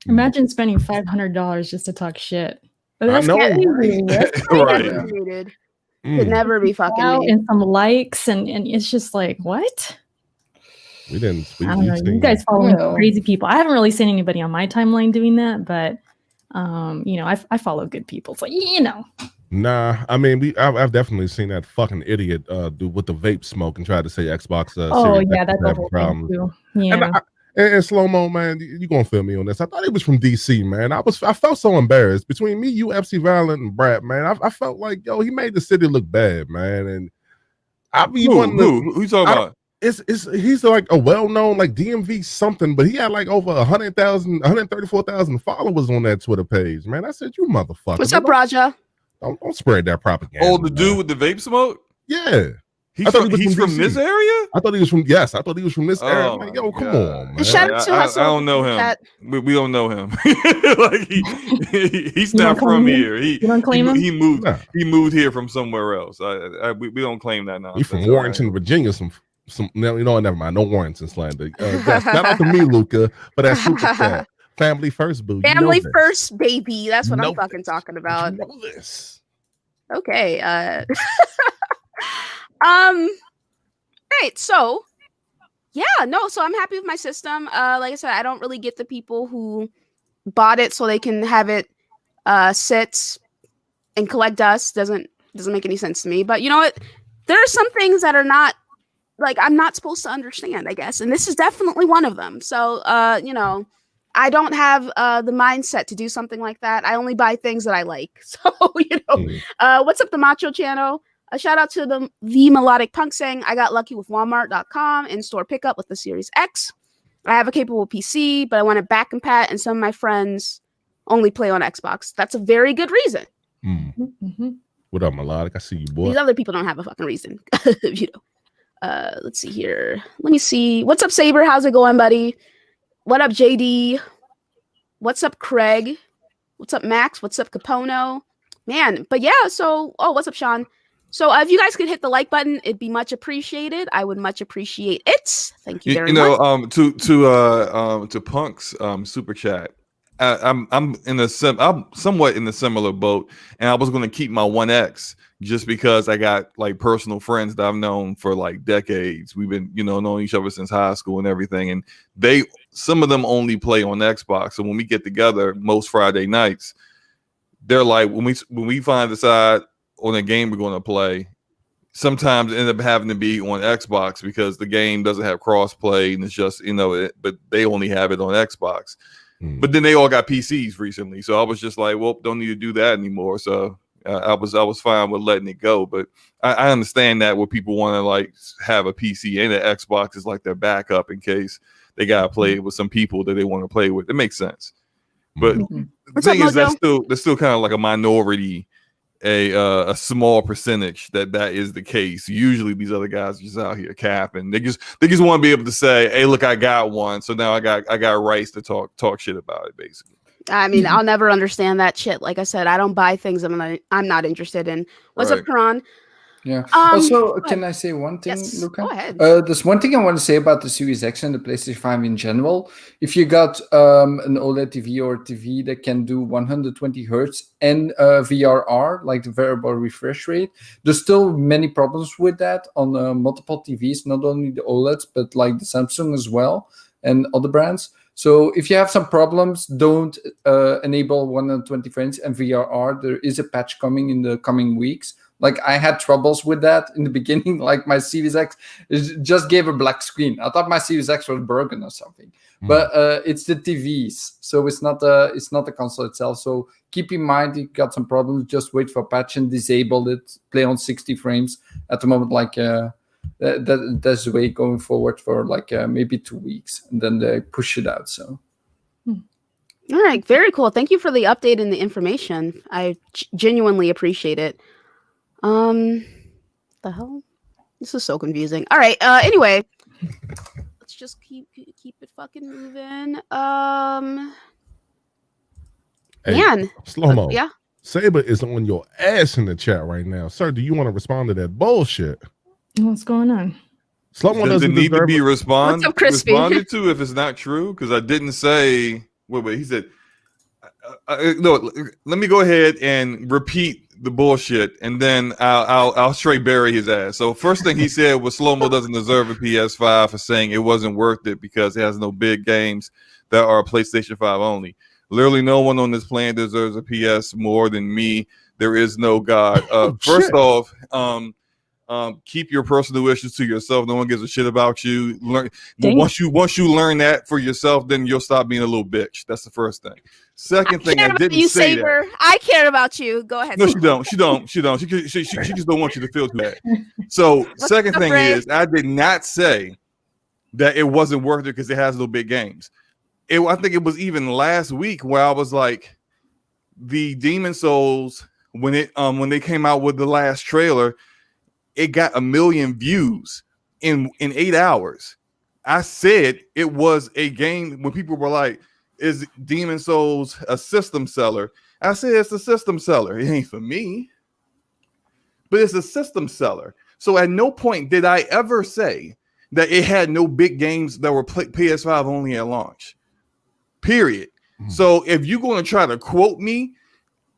imagine spending $500 just to talk shit. But that's I know, right? Could never be fucking me. And some likes, and it's just like, what? We didn't. I don't know. You guys follow crazy people. I haven't really seen anybody on my timeline doing that, but you know, I follow good people. So you know. Nah, I mean, I've definitely seen that fucking idiot do with the vape smoke and try to say Xbox. Series that's the whole thing too. Yeah. And slow mo, man, you gonna feel me on this? I thought it was from DC, man. I felt so embarrassed between me, you, FC Violent, and Brad, man. I felt like, yo, he made the city look bad, man. And who you talking about? He's like a well-known like DMV something, but he had like over 134,000 followers on that Twitter page, man. I said, you motherfucker. What's up, Raja? Don't spread that propaganda. Oh, the dude with the vape smoke? Yeah. He's from this area? I thought he was from this area. Like, yo, come on, man. Shout out to I don't know him. We don't know him. Like he's not from here. You don't claim him? He moved here from somewhere else. We don't claim that now. He's from Warrington, Virginia. Never mind. No Warrington slander. Shout out to me, Luca, for that super chat. Family first, boo. Family first, baby. That's what I'm fucking talking about. You know this. Okay. Right. So, so I'm happy with my system. Like I said, I don't really get the people who bought it so they can have it sit and collect dust. Doesn't make any sense to me. But you know what? There are some things that are not, like, I'm not supposed to understand, I guess. And this is definitely one of them. So, you know, I don't have the mindset to do something like that. I only buy things that I like. So, you know, what's up, the Macho channel? A shout out to the Melodic Punk saying, I got lucky with Walmart.com in-store pickup with the Series X. I have a capable PC, but I want it back and pat, and some of my friends only play on Xbox. That's a very good reason. What up, Melodic? I see you, boy. These other people don't have a fucking reason. You know. Let's see here. Let me see. What's up, Saber? How's it going, buddy? What up, JD? What's up, Craig? What's up, Max? What's up, Capono? Man, but yeah, so, what's up, Sean? So if you guys could hit the like button, it'd be much appreciated. I would much appreciate it. Thank you very much. To Punk's super chat. I'm somewhat in a similar boat, and I was going to keep my 1X just because I got like personal friends that I've known for like decades. We've been knowing each other since high school and everything, and some of them only play on Xbox. So when we get together most Friday nights, they're like when we decide on a game we're going to play, sometimes end up having to be on Xbox because the game doesn't have cross-play and it's just but they only have it on Xbox. But then they all got PCs recently, so I was just like, well, don't need to do that anymore. So I was fine with letting it go. But I understand that where people want to like have a PC and an Xbox is like their backup in case they gotta play it with some people that they want to play with. It makes sense. But the thing is, that's still kind of like a minority, a small percentage that is the case. Usually these other guys are just out here capping. They just want to be able to say, hey, look, I got one, so now I got rights to talk shit about it, basically. I mean, I'll never understand that shit. Like I said, I don't buy things I'm not interested in. What's up, Karan? Yeah. Also, can I say one thing, yes, Luca? Go ahead. There's one thing I want to say about the Series X and the PlayStation 5 in general. If you got an OLED TV or TV that can do 120 hertz and VRR, like the variable refresh rate, there's still many problems with that on multiple TVs, not only the OLEDs, but like the Samsung as well and other brands. So if you have some problems, don't enable 120 frames and VRR. There is a patch coming in the coming weeks. Like I had troubles with that in the beginning. Like my Series X just gave a black screen. I thought my Series X was broken or something. But it's the TVs, so it's not the console itself. So keep in mind, you got some problems. Just wait for a patch and disable it. Play on 60 frames at the moment. Like that's the way going forward for like maybe 2 weeks, and then they push it out. So. All right, very cool. Thank you for the update and the information. I genuinely appreciate it. The hell? This is so confusing. All right. Anyway, let's just keep it fucking moving. Man, Slow-mo. Yeah. Saber is on your ass in the chat right now, sir. Do you want to respond to that bullshit? What's going on? Slow-mo Does it doesn't need to be What's up, Crispy? responded to if it's not true? Because I didn't say. Wait. He said. No. Let me go ahead and repeat the bullshit, and then I'll straight bury his ass. So first thing he said was Slow-mo doesn't deserve a PS5 for saying it wasn't worth it because it has no big games that are PlayStation 5 only. Literally no one on this planet deserves a PS more than me. There is no God. First off, keep your personal issues to yourself. No one gives a shit about you. Once you learn that for yourself, then you'll stop being a little bitch. That's the first thing. Second thing, I didn't say Saber. that. I care about you. Go ahead. No, she don't. She just don't want you to feel too bad. So second thing is, I did not say that it wasn't worth it because it has no big games. I think it was even last week where I was like, the Demon Souls when they came out with the last trailer, it got 1 million views in 8 hours. I said it was a game when people were like, is Demon Souls a system seller? I said it's a system seller. It ain't for me, but it's a system seller. So at no point did I ever say that it had no big games that were PS5 only at launch. Period. So if you're going to try to quote me,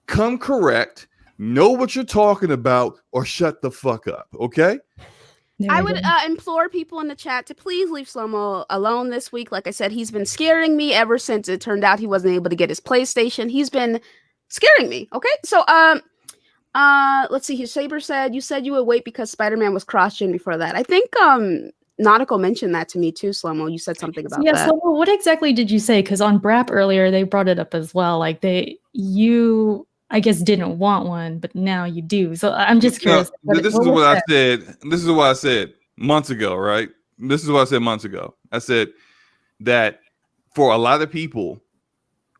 come correct, know what you're talking about, or shut the fuck up, okay? I would implore people in the chat to please leave Slow-mo alone this week. Like I said, he's been scaring me ever since it turned out he wasn't able to get his PlayStation. He's been scaring me. Okay, so let's see here. Saber said you would wait because Spider-Man was cross-gen before that. I think Nautical mentioned that to me too. Slow-mo, you said something about that. Yeah, Slow-mo, what exactly did you say? Because on Brap earlier they brought it up as well. Like you, I guess, didn't want one, but now you do. So I'm just curious. This is what I said. This is what I said months ago, right? This is what I said months ago. I said that for a lot of people,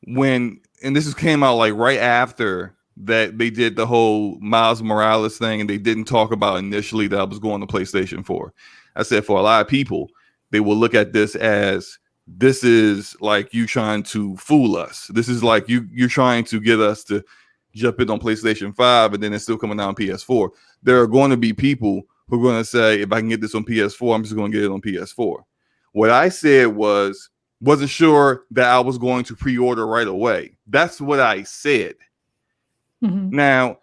and this came out like right after that they did the whole Miles Morales thing, and they didn't talk about initially that I was going to PlayStation 4. I said for a lot of people, they will look at this as this is like you trying to fool us. This is like you're trying to get us to jump in on PlayStation 5, and then it's still coming out on PS4. there are going to be people who are going to say, if I can get this on PS4, I'm just going to get it on PS4. What I said wasn't sure that I was going to pre-order right away. That's what I said. Mm-hmm. Now,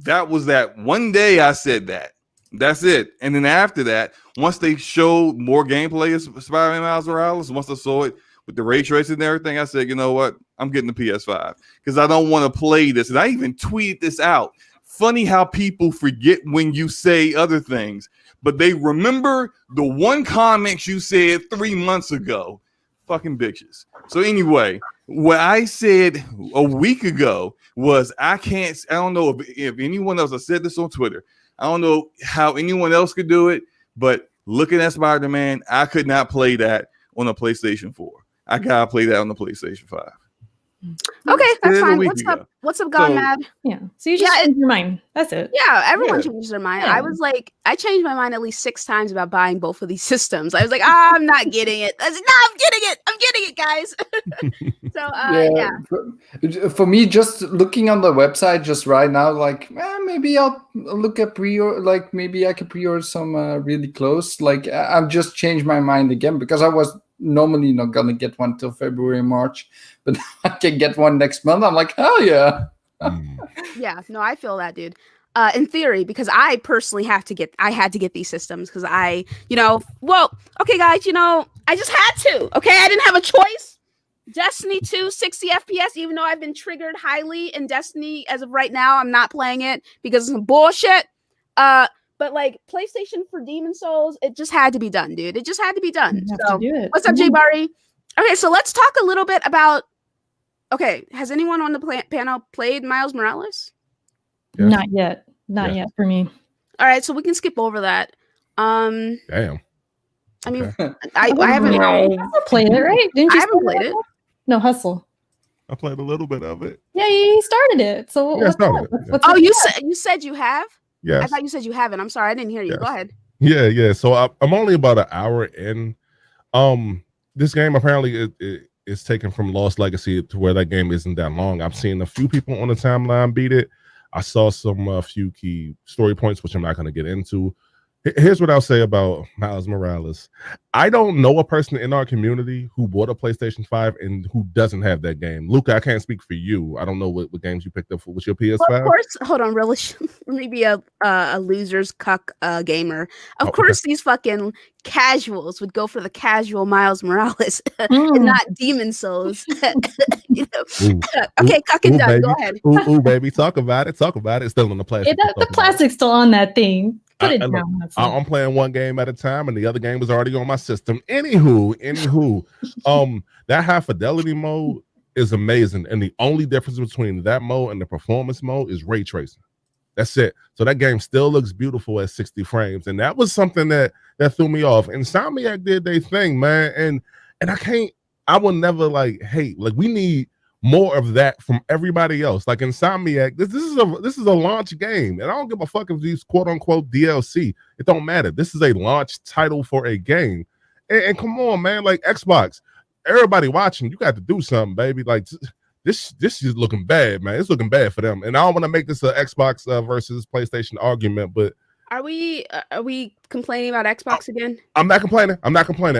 that was that one day I said that. That's it. And then after that, once they showed more gameplay of Spider-Man Miles Morales, once I saw it with the ray tracing and everything, I said, you know what? I'm getting the PS5 because I don't want to play this. And I even tweeted this out. Funny how people forget when you say other things, but they remember the one comment you said 3 months ago. Fucking bitches. So anyway, what I said a week ago was I don't know if anyone else, I said this on Twitter. I don't know how anyone else could do it, but looking at Spider-Man, I could not play that on a PlayStation 4. I gotta play that on the PlayStation 5. Okay, that's fine. Ago. What's up, Gone Mad? Yeah. So you just changed your mind. That's it. Yeah, everyone changes their mind. Yeah. I was like, I changed my mind at least 6 times about buying both of these systems. I was like, I'm not getting it. I was like, no, I'm getting it, guys. So For me, just looking on the website just right now, like maybe I'll look at pre-order. Like maybe I could pre-order some really close. Like I've just changed my mind again because I was normally not gonna get one till February, March, but I can get one next month. I'm like, hell yeah. Yeah, no, I feel that, dude. In theory, because I personally had to get these systems because okay, guys, I just had to. Okay, I didn't have a choice. Destiny 2, 60 FPS, even though I've been triggered highly in Destiny as of right now, I'm not playing it because it's some bullshit. But like PlayStation for Demon Souls, it just had to be done, dude. It just had to be done. So, what's up, Jay Barry? Okay, so let's talk a little bit about. Okay, has anyone on the panel played Miles Morales? Yes. Not yet. Not yet for me. All right, so we can skip over that. Damn. I mean, Okay. I haven't played it, right? Didn't you? I haven't played it. No, Hustle. I played a little bit of it. Yeah, you started it. So Yeah, I started it. Oh, you said you have? Yes. I thought you said you haven't. I'm sorry, I didn't hear you. Yes. Go ahead. Yeah. So I'm only about an hour in. This game apparently is taken from Lost Legacy to where that game isn't that long. I've seen a few people on the timeline beat it. I saw some few key story points, which I'm not going to get into. Here's what I'll say about Miles Morales. I don't know a person in our community who bought a PlayStation 5 and who doesn't have that game. Luca, I can't speak for you. I don't know what games you picked up for. What's your PS5? Well, of course, hold on, really. Let me be a loser's cuck gamer. Of course, these fucking casuals would go for the casual Miles Morales and not Demon Souls. Okay, cuck and done. Go ahead. Ooh, baby, talk about it. It's still on the plastic. The plastic's still on that thing. Put it down. I'm playing one game at a time, and the other game is already on my system. Anywho, that high fidelity mode is amazing, and the only difference between that mode and the performance mode is ray tracing. That's it. So that game still looks beautiful at 60 frames, and that was something that threw me off. Insomniac did their thing, man, and I will never hate. Like, we need more of that from everybody else. Like Insomniac, this is a launch game, and I don't give a fuck if these quote unquote DLC. It don't matter. This is a launch title for a game, and come on, man. Like Xbox, everybody watching, you got to do something, baby. Like this is looking bad, man. It's looking bad for them, and I don't want to make this a Xbox versus PlayStation argument, but. Are we complaining about Xbox again? I'm not complaining.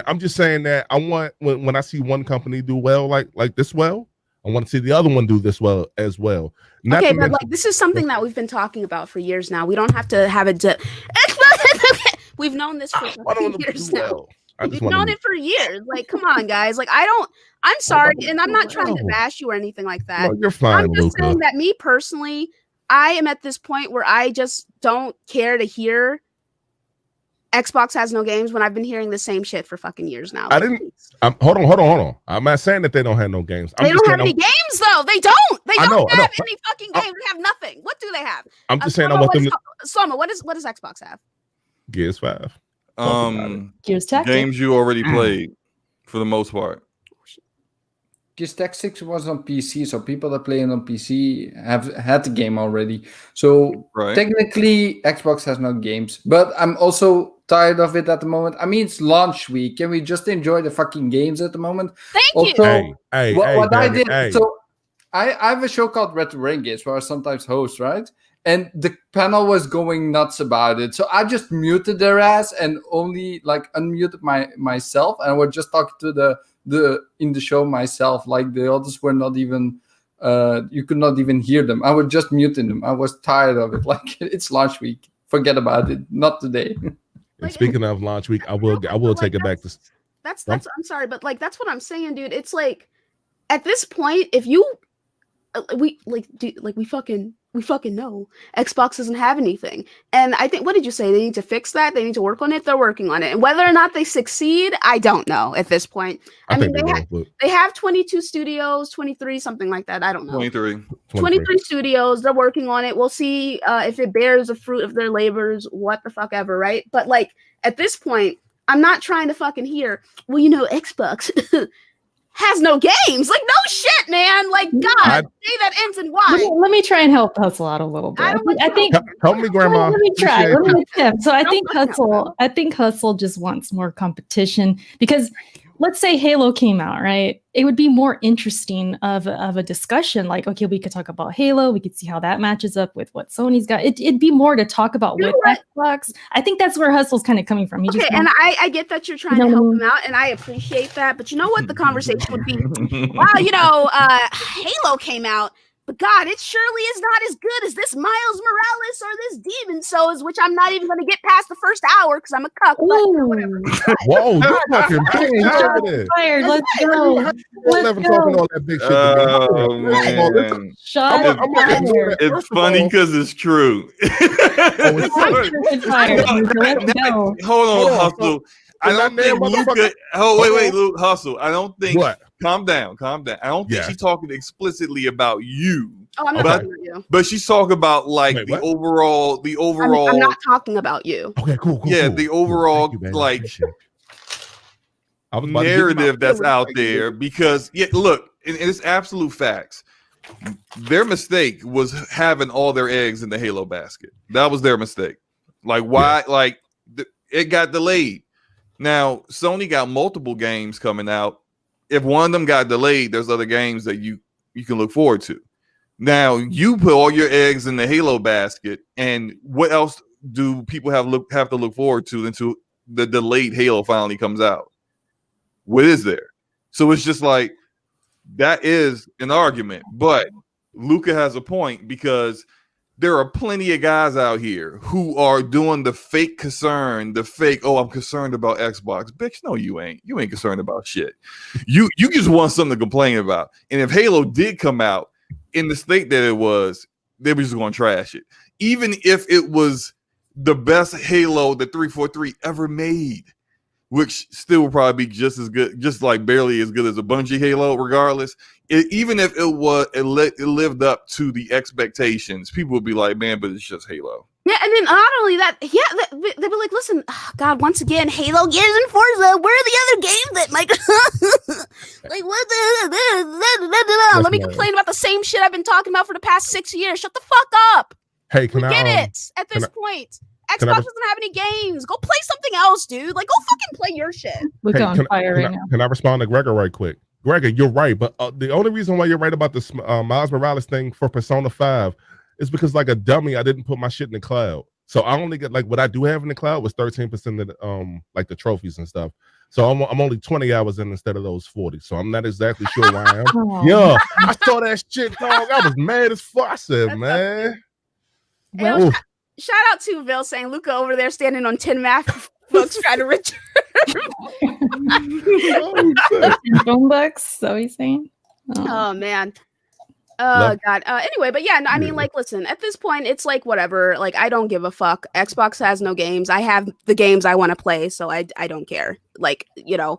I'm just saying that I want when I see one company do well like this well, I want to see the other one do this well as well. Okay, but this is something that we've been talking about for years now. We don't have to have it. We've known this for years now. We've known it for years. Like, come on, guys. Like, I'm sorry, and I'm not trying to bash you or anything like that. No, you're fine, I'm just saying that me personally, I am at this point where I just don't care to hear Xbox has no games when I've been hearing the same shit for fucking years now. Hold on. I'm not saying that they don't have no games. They don't have any games though. They don't. They don't have any fucking games. They have nothing. What do they have? I'm just saying I want them to. Sloma, what does Xbox have? Gears 5. Gears Tactics. Games you already played for the most part. Gears Tactics was on PC, so people that play it on PC have had the game already. So technically, Xbox has no games. But I'm also tired of it at the moment. I mean, it's launch week. Can we just enjoy the fucking games at the moment? Thank you. What I did. So I have a show called Retro Renegades where I sometimes host, right? and the panel was going nuts about it. So I just muted their ass and only like unmuted myself, and I was just talking to the in the show myself. Like the others were not even you could not even hear them. I was just muting them. I was tired of it. Like, it's launch week. Forget about it. Not today. And speaking of launch week, I will take it back to. That's I'm sorry, but like that's what I'm saying, dude. It's like at this point, if you we fucking know Xbox doesn't have anything. And I think, what did you say? They need to fix that. They need to work on it. They're working on it. And whether or not they succeed, I don't know at this point. I mean, they have 22 studios, 23, something like that. I don't know. 23 studios. They're working on it. We'll see if it bears the fruit of their labors, what the fuck ever, right? But like at this point, I'm not trying to fucking hear, well, you know, Xbox has no games. Like, no shit, man. Like, God, say that ends in Y. Let me try and help Hustle out a little bit. I think help me, Grandma. Let me try. So I think Hustle just wants more competition, because let's say Halo came out, right? It would be more interesting of a discussion. Like, okay, we could talk about Halo. We could see how that matches up with what Sony's got. It'd be more to talk about with Xbox. I think that's where Hustle's kind of coming from. And I get that you're trying to help him out, and I appreciate that. But you know what the conversation would be? Wow, you know, Halo came out, but God, it surely is not as good as this Miles Morales or this Demon Souls, which I'm not even going to get past the first hour because I'm a cuck. But whoa, you're fucking fired. Let's go. Let's go. All that big shit. Shut up. It's funny because it's true. Hold on, Hustle. I don't think Luca. Oh, wait, Luke, Hustle. I don't think. What? Calm down. I don't think she's talking explicitly about you. Oh, I'm not talking about you. But she's talking about like the overall. I'm not talking about you. Okay, cool. Yeah, the overall like narrative that's out there. Because look, it's absolute facts. Their mistake was having all their eggs in the Halo basket. That was their mistake. Like, why? Yeah. Like, it got delayed. Now, Sony got multiple games coming out. If one of them got delayed, there's other games that you can look forward to. Now, you put all your eggs in the Halo basket, and what else do people have to look forward to until the delayed Halo finally comes out? What is there? So it's just like, that is an argument. But Luca has a point, because there are plenty of guys out here who are doing the fake concern, I'm concerned about Xbox. Bitch, no, you ain't. You ain't concerned about shit. You just want something to complain about. And if Halo did come out in the state that it was, they were just going to trash it. Even if it was the best Halo that 343 ever made, which still would probably be just as good, just like barely as good as a Bungie Halo, regardless. Even if it lived up to the expectations, people would be like, man, but it's just Halo. Yeah, and then not only that, they'd be like, listen, God, once again, Halo, Gears, and Forza, where are the other games that, like, like, what the, let me complain about the same shit I've been talking about for the past 6 years. Shut the fuck up. Hey, get it at this point. Xbox doesn't have any games. Go play something else, dude. Like, go fucking play your shit. Look on fire right now. Can I respond to Gregor right quick? Gregor, you're right, but the only reason why you're right about this Miles Morales thing for Persona 5 is because, like a dummy, I didn't put my shit in the cloud. So I only get, like, what I do have in the cloud was 13% of the, like the trophies and stuff. So I'm only 20 hours in instead of those 40. So I'm not exactly sure why I am. Yeah, I saw that shit, dog. I was mad as fuck. I said, man. Well, shout out to Vil saying Luca over there standing on 10 math books trying to return. Phone books, so he's saying. Oh man. Oh God. Anyway, but yeah, no, I mean, like, listen, at this point, it's like whatever. Like, I don't give a fuck. Xbox has no games. I have the games I want to play, so I don't care. Like, you know,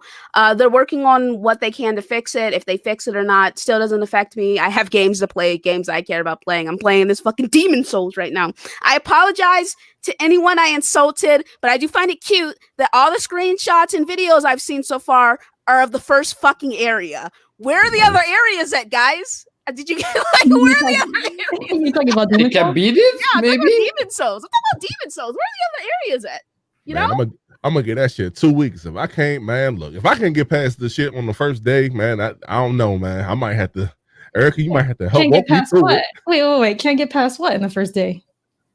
they're working on what they can to fix it. If they fix it or not, still doesn't affect me. I have games to play, games I care about playing. I'm playing this fucking Demon Souls right now. I apologize to anyone I insulted, but I do find it cute that all the screenshots and videos I've seen so far are of the first fucking area. Where are the other areas at, guys? Did you get like where are the other areas? You're talking about Demon Souls? Can beat it? Yeah, maybe Demon Souls. I'm talking about Demon Souls. Where are the other areas at? You know? I'm gonna get that shit 2 weeks. If I can't, man, look, if I can't get past the shit on the first day, man, I don't know, man. I might have to, Erica, you might have to help walk me through it. Wait. Can I get past what in the first day?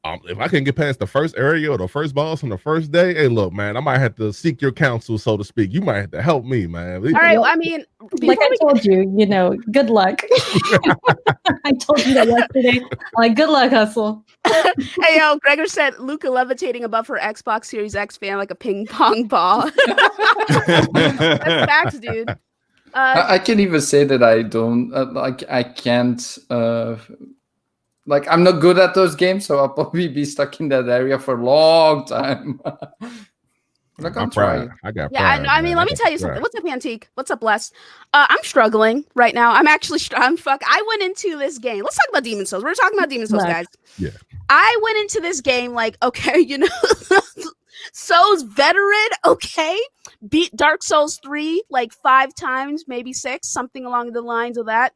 If I can get past the first area or the first boss on the first day, hey, look, man, I might have to seek your counsel, so to speak. You might have to help me, man. All right, I mean, like I told you, good luck. I told you that yesterday. Like, good luck, Hustle. Hey, yo, Gregor said Luca levitating above her Xbox Series X fan like a ping pong ball. That's facts, dude. I can even say that I don't I can't. Like, I'm not good at those games, so I'll probably be stuck in that area for a long time. Like, I'm trying. I got yeah, pride, I mean, let me tell you something. What's up, Antique? What's up, Les? I'm struggling right now. I'm actually I went into this game. Let's talk about Demon Souls. We're talking about Demon Souls, guys. Yeah. I went into this game like, okay, Souls veteran, okay. Beat Dark Souls 3 like 5 times, maybe 6, something along the lines of that.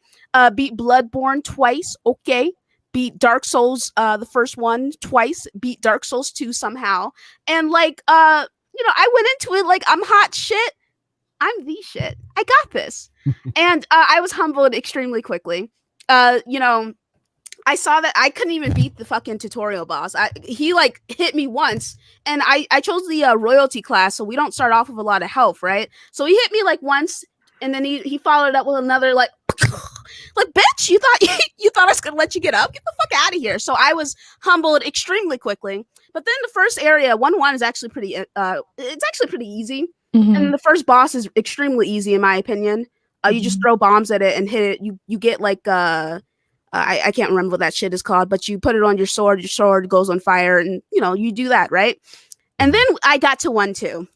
Beat Bloodborne twice, okay. Beat Dark Souls, the first one twice. Beat Dark Souls 2 somehow. And like, I went into it like I'm hot shit. I'm the shit. I got this. And I was humbled extremely quickly. I saw that I couldn't even beat the fucking tutorial boss. He like hit me once, and I chose the royalty class, so we don't start off with a lot of health, right? So he hit me like once, and then he followed up with another like bitch, you thought I was gonna let you get up? Get the fuck out of here. So I was humbled extremely quickly. But then the first area, 1-1 is actually pretty it's actually pretty easy. Mm-hmm. And the first boss is extremely easy in my opinion. You just throw bombs at it and hit it. You get like I can't remember what that shit is called, but you put it on your sword goes on fire, and you do that, right? And then I got to 1-2.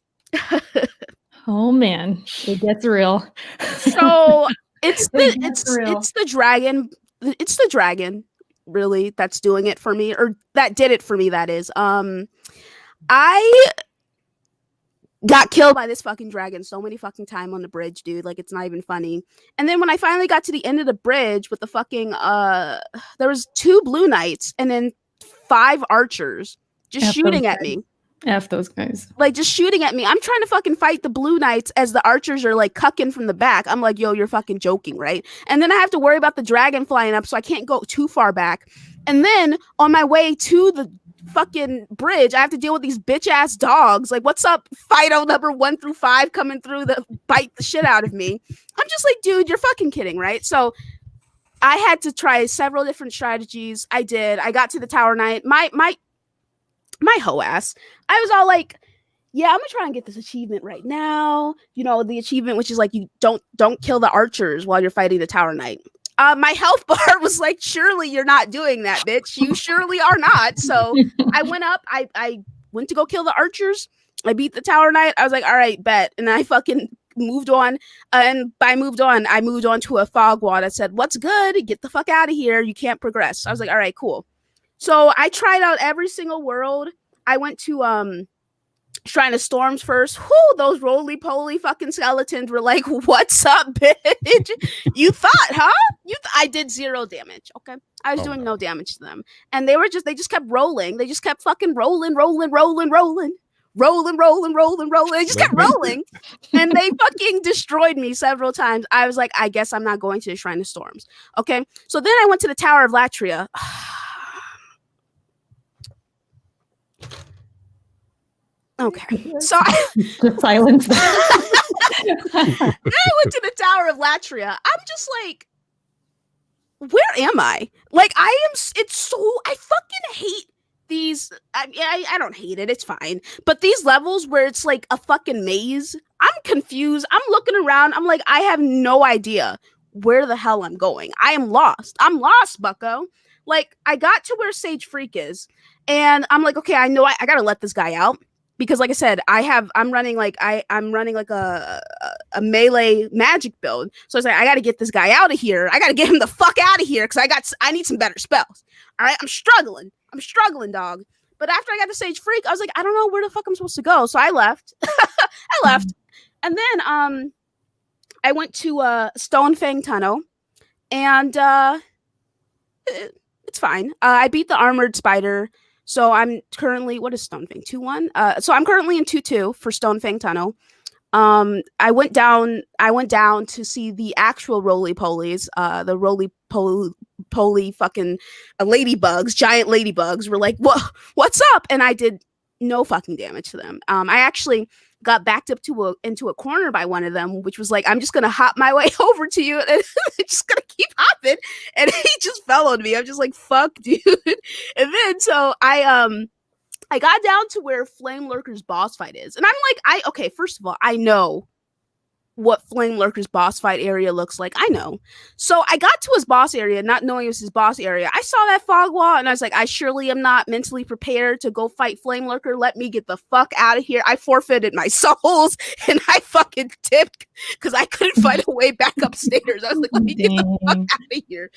Oh man, it gets real. So it's the dragon really that's doing it for me, or that did it for me, that is. I got killed by this fucking dragon so many fucking time on the bridge, dude. Like, it's not even funny. And then when I finally got to the end of the bridge with the fucking there was 2 blue knights and then 5 archers just shooting at me. F those guys. Like, just shooting at me. I'm trying to fucking fight the blue knights as the archers are like cucking from the back. I'm like, yo, you're fucking joking, right? And then I have to worry about the dragon flying up, so I can't go too far back. And then on my way to the fucking bridge, I have to deal with these bitch ass dogs. Like, what's up, Fido number 1 through 5 coming through the bite the shit out of me. I'm just like, dude, you're fucking kidding, right? So I had to try several different strategies. I did. I got to the Tower Knight. My hoe ass. I was all like, yeah, I'm gonna try and get this achievement right now. The achievement which is like, you don't kill the archers while you're fighting the Tower Knight. My health bar was like, surely you're not doing that, bitch. You surely are not. So I went up. I went to go kill the archers. I beat the Tower Knight. I was like, all right, bet. And I fucking moved on. And by moved on, I moved on to a fog wall that said, what's good? Get the fuck out of here. You can't progress. I was like, all right, cool. So I tried out every single world. I went to Shrine of Storms first. Whoo, those roly-poly fucking skeletons were like, what's up, bitch? You thought, huh? I did 0 damage, okay? I was doing no damage to them. And they just kept rolling. They just kept fucking rolling. They just kept rolling. And they fucking destroyed me several times. I was like, I guess I'm not going to the Shrine of Storms. Okay? So then I went to the Tower of Latria. Okay, so the silence. I went to the Tower of Latria. I'm just like, where am I? Like, I fucking hate these. I don't hate it. It's fine. But these levels where it's like a fucking maze, I'm confused. I'm looking around. I'm like, I have no idea where the hell I'm going. I am lost. I'm lost, bucko. Like, I got to where Sage Freak is, and I'm like, okay, I know I gotta let this guy out. Because, like I said, I'm running like a melee magic build. So I was like, I got to get this guy out of here. I got to get him the fuck out of here because I need some better spells. All right, I'm struggling, dog. But after I got the Sage Freak, I was like, I don't know where the fuck I'm supposed to go. So I left. And then I went to Stone Fang Tunnel, and it's fine. I beat the armored spider. So I'm currently, what is Stone Fang? 2-1? So I'm currently in 2-2 for Stone Fang Tunnel. I went down to see the actual roly-polies, the poly fucking ladybugs, giant ladybugs, were like, what's up? And I did no fucking damage to them. I actually got backed up into a corner by one of them, which was like, I'm just gonna hop my way over to you, and just gonna keep hopping, and he just followed me. I'm just like, fuck, dude. And then so I got down to where Flame Lurker's boss fight is, and I'm like, okay, first of all, I know what Flame Lurker's boss fight area looks like. I know. So I got to his boss area, not knowing it was his boss area. I saw that fog wall and I was like, I surely am not mentally prepared to go fight Flame Lurker. Let me get the fuck out of here. I forfeited my souls and I fucking tipped because I couldn't find a way back upstairs. I was like, let me get the fuck out of here.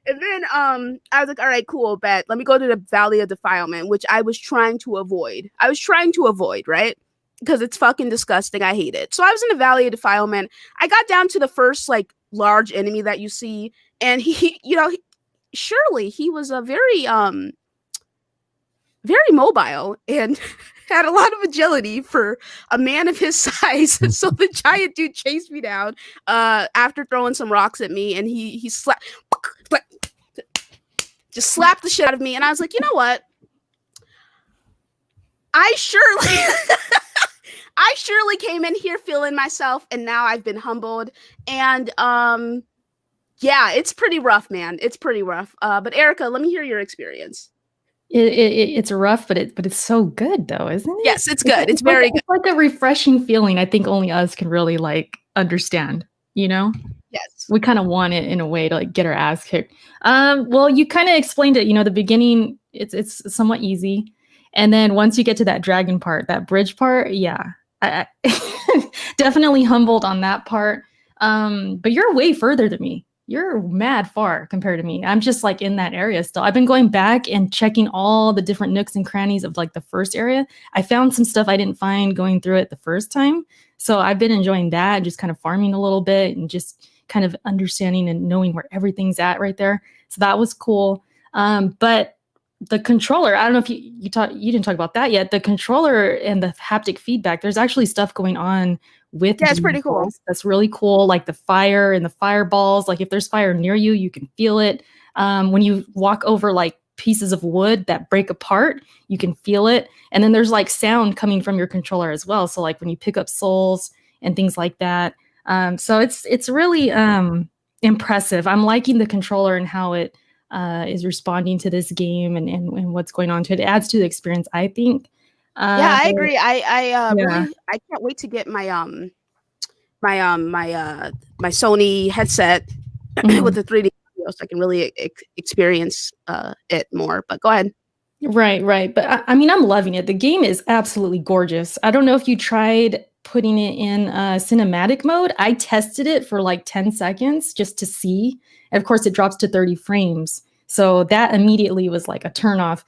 And then I was like, all right, cool, bet. Let me go to the Valley of Defilement, which I was trying to avoid. Right? Because it's fucking disgusting. I hate it. So I was in the Valley of Defilement. I got down to the first like large enemy that you see, and he surely he was a very mobile and had a lot of agility for a man of his size. So the giant dude chased me down after throwing some rocks at me, and he just slapped the shit out of me. And I was like, you know what? I surely came in here feeling myself, and now I've been humbled. And yeah, it's pretty rough, man. It's pretty rough. But Erica, let me hear your experience. It's rough, but it's so good though, isn't it? Yes, it's good. It's very good. It's like a refreshing feeling. I think only us can really like understand. You know? Yes. We kind of want it in a way to like get our ass kicked. Well, you kind of explained it. You know, the beginning, it's somewhat easy. And then once you get to that dragon part, that bridge part, yeah, I definitely humbled on that part. But you're way further than me. You're mad far compared to me. I'm just like in that area still. I've been going back and checking all the different nooks and crannies of like the first area. I found some stuff I didn't find going through it the first time. So I've been enjoying that and just kind of farming a little bit and just kind of understanding and knowing where everything's at right there. So that was cool. But the controller, I don't know if you didn't talk about that yet. The controller and the haptic feedback, there's actually stuff going on with it's pretty cool. That's really cool. Like the fire and the fireballs. Like if there's fire near you, you can feel it. When you walk over like pieces of wood that break apart, you can feel it. And then there's like sound coming from your controller as well. So like when you pick up souls and things like that. So it's really impressive. I'm liking the controller and how it is responding to this game and what's going on to it. It adds to the experience, I think. Yeah, I agree. Really, I can't wait to get my my Sony headset with the 3D video, so I can really experience it more. But go ahead. Right. But I mean, I'm loving it. The game is absolutely gorgeous. I don't know if you tried putting it in cinematic mode. I tested it for like 10 seconds just to see. And of course, it drops to 30 frames. So that immediately was like a turnoff.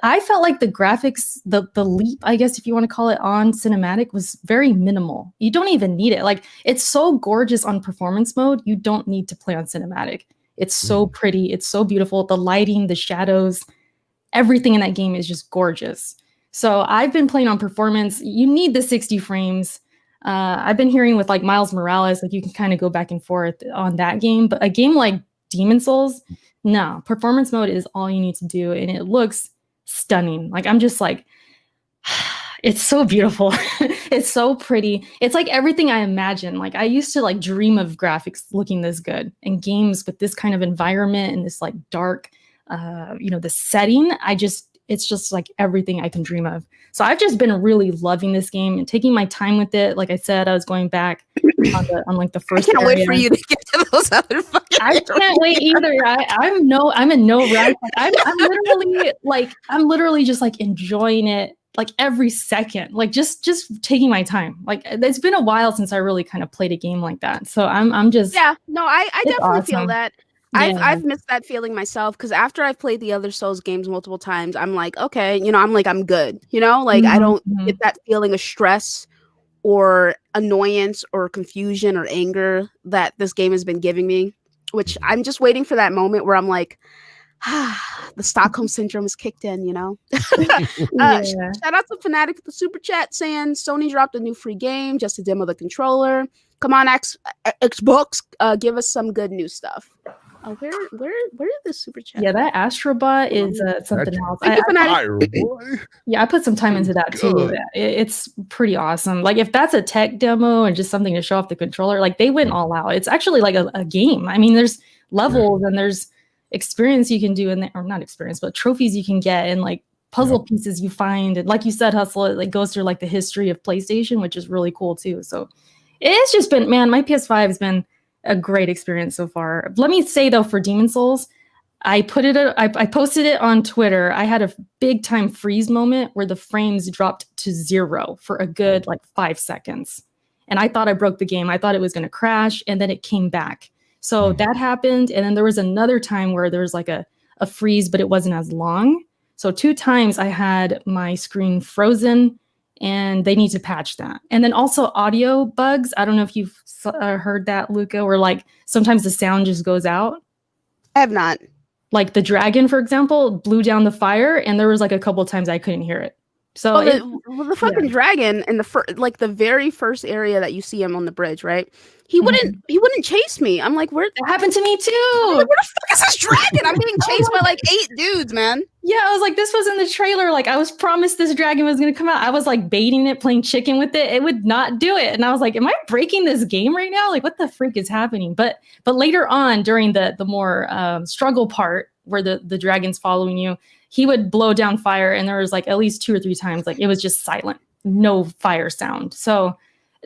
I felt like the graphics, the leap, I guess if you want to call it, on cinematic was very minimal. You don't even need it. Like it's so gorgeous on performance mode. You don't need to play on cinematic. It's so pretty. It's so beautiful. The lighting, the shadows, everything in that game is just gorgeous. So I've been playing on performance. You need the 60 frames. I've been hearing with like Miles Morales, like you can kind of go back and forth on that game. But a game like Demon Souls, no, performance mode is all you need to do. And it looks stunning. Like I'm just like, it's so beautiful. It's so pretty. It's like everything I imagine. Like I used to like dream of graphics looking this good and games with this kind of environment and this like dark, the setting. It's just like everything I can dream of. So I've just been really loving this game and taking my time with it. Like I said, I was going back on like the first. I can't wait for you to get to those other fucking. I can't wait either. I'm in no rush. I'm literally just like enjoying it like every second. Like just taking my time. Like it's been a while since I really kind of played a game like that. So I'm just I definitely awesome. feel that. Yeah. I've missed that feeling myself because after I've played the other Souls games multiple times, I'm like, okay, I'm good. I don't get that feeling of stress or annoyance or confusion or anger that this game has been giving me, which I'm just waiting for that moment where I'm like, the Stockholm syndrome is kicked in, Shout out to Fnatic with the super chat saying Sony dropped a new free game just to demo the controller. Come on, Xbox, give us some good new stuff. Where did this super chat? Yeah, that Astrobot is something That's else. Thank you, Fanatic. viral, boy. Yeah, I put some time into that too. Good. It's pretty awesome. Like if that's a tech demo and just something to show off the controller, like they went all out. It's actually like a game. I mean, there's levels and there's experience you can do in there, or not experience, but trophies you can get and like puzzle pieces you find. And like you said, Hustle, it like goes through like the history of PlayStation, which is really cool too. So it's just been, man, my PS5 has been a great experience so far. Let me say though, for Demon Souls, I posted it on Twitter. I had a big time freeze moment where the frames dropped to 0 for a good like 5 seconds. And I thought I broke the game. I thought it was going to crash and then it came back. So that happened. And then there was another time where there was like a freeze, but it wasn't as long. So 2 times I had my screen frozen and they need to patch that. And then also audio bugs. I don't know if you've heard that, Luca, where like sometimes the sound just goes out. I have not. Like the dragon, for example, blew down the fire, and there was like a couple of times I couldn't hear it. So the fucking dragon in the very first area that you see him on the bridge, right? He wouldn't chase me. I'm like, where? That happened to me too. I'm like, where the fuck is this dragon? I'm being chased by like 8 dudes, man. Yeah, I was like, this was in the trailer. Like, I was promised this dragon was gonna come out. I was like baiting it, playing chicken with it. It would not do it, and I was like, am I breaking this game right now? Like, what the freak is happening? But later on, during the more struggle part, where the dragon's following you, he would blow down fire, and there was like at least 2 or 3 times like it was just silent, no fire sound. So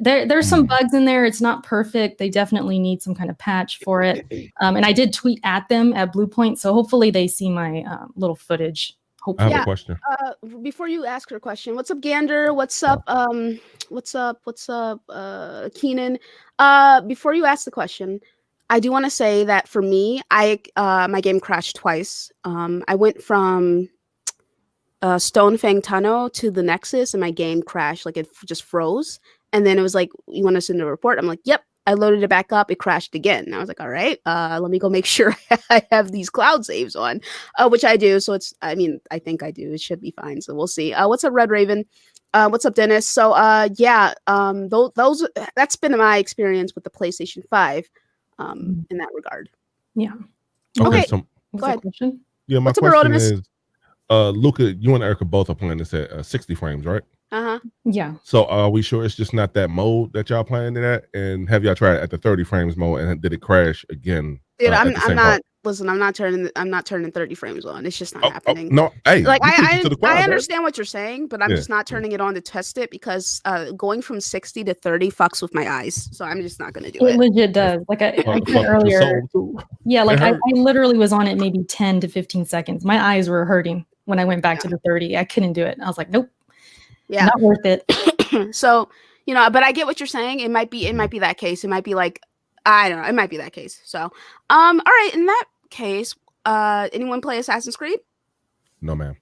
there's some bugs in there. It's not perfect. They definitely need some kind of patch for it. And I did tweet at them at Bluepoint, so hopefully they see my little footage. Hopefully. I have a question. Before you ask her question, what's up, Gander? What's up? What's up, Keenan? Before you ask the question, I do want to say that for me, my game crashed twice. I went from Stonefang Tunnel to the Nexus, and my game crashed. Like it just froze. And then it was like, you want to send a report? I'm like, yep. I loaded it back up. It crashed again. And I was like, all right, let me go make sure I have these cloud saves on, which I do. So I think I do. It should be fine. So we'll see. What's up, Red Raven? What's up, Dennis? So those that's been my experience with the PlayStation 5 in that regard. Yeah. Okay. So go ahead. Question? yeah, my What's up, question Erodimus? is, Luca, you and Erica both are playing this at 60 frames, right? Uh-huh. Yeah. So are we sure it's just not that mode that y'all playing it at? And have y'all tried it at the 30 frames mode, and did it crash again? Dude, at I'm the same not. part? Listen, I'm not turning 30 frames on. It's just not happening. No, hey, Like you preaching to the choir, I bro. understand what you're saying, but I'm Yeah. just not turning it on to test it because going from 60 to 30 fucks with my eyes. So I'm just not gonna do It it. legit does. Like I Fuck said with your earlier. soul, too. Yeah, like It I hurt. literally was on it maybe 10 to 15 seconds. My eyes were hurting when I went back to the 30. I couldn't do it. I was like, nope, Yeah. not worth it. So, but I get what you're saying. It might be that case. It might be like, I don't know. It might be that case. So, all right. In that case, anyone play Assassin's Creed? No, ma'am.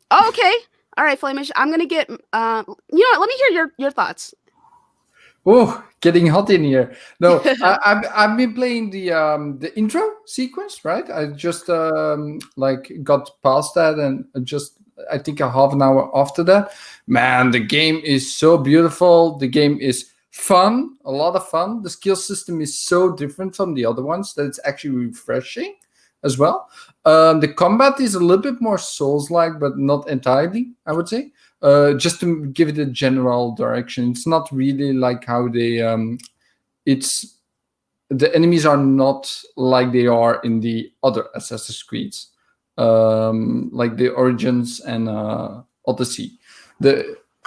Oh, okay. All right, Flamish. I'm gonna get. You know what? Let me hear your thoughts. Oh, getting hot in here. No, I've been playing the intro sequence, right? I just got past that, and just I think a half an hour after that. Man, the game is so beautiful. The game is fun, a lot of fun. The skill system is so different from the other ones that it's actually refreshing as well. The combat is a little bit more Souls-like, but not entirely, I would say. Just to give it a general direction, it's not really like how they. It's the enemies are not like they are in the other Assassin's Creeds, like the Origins and Odyssey.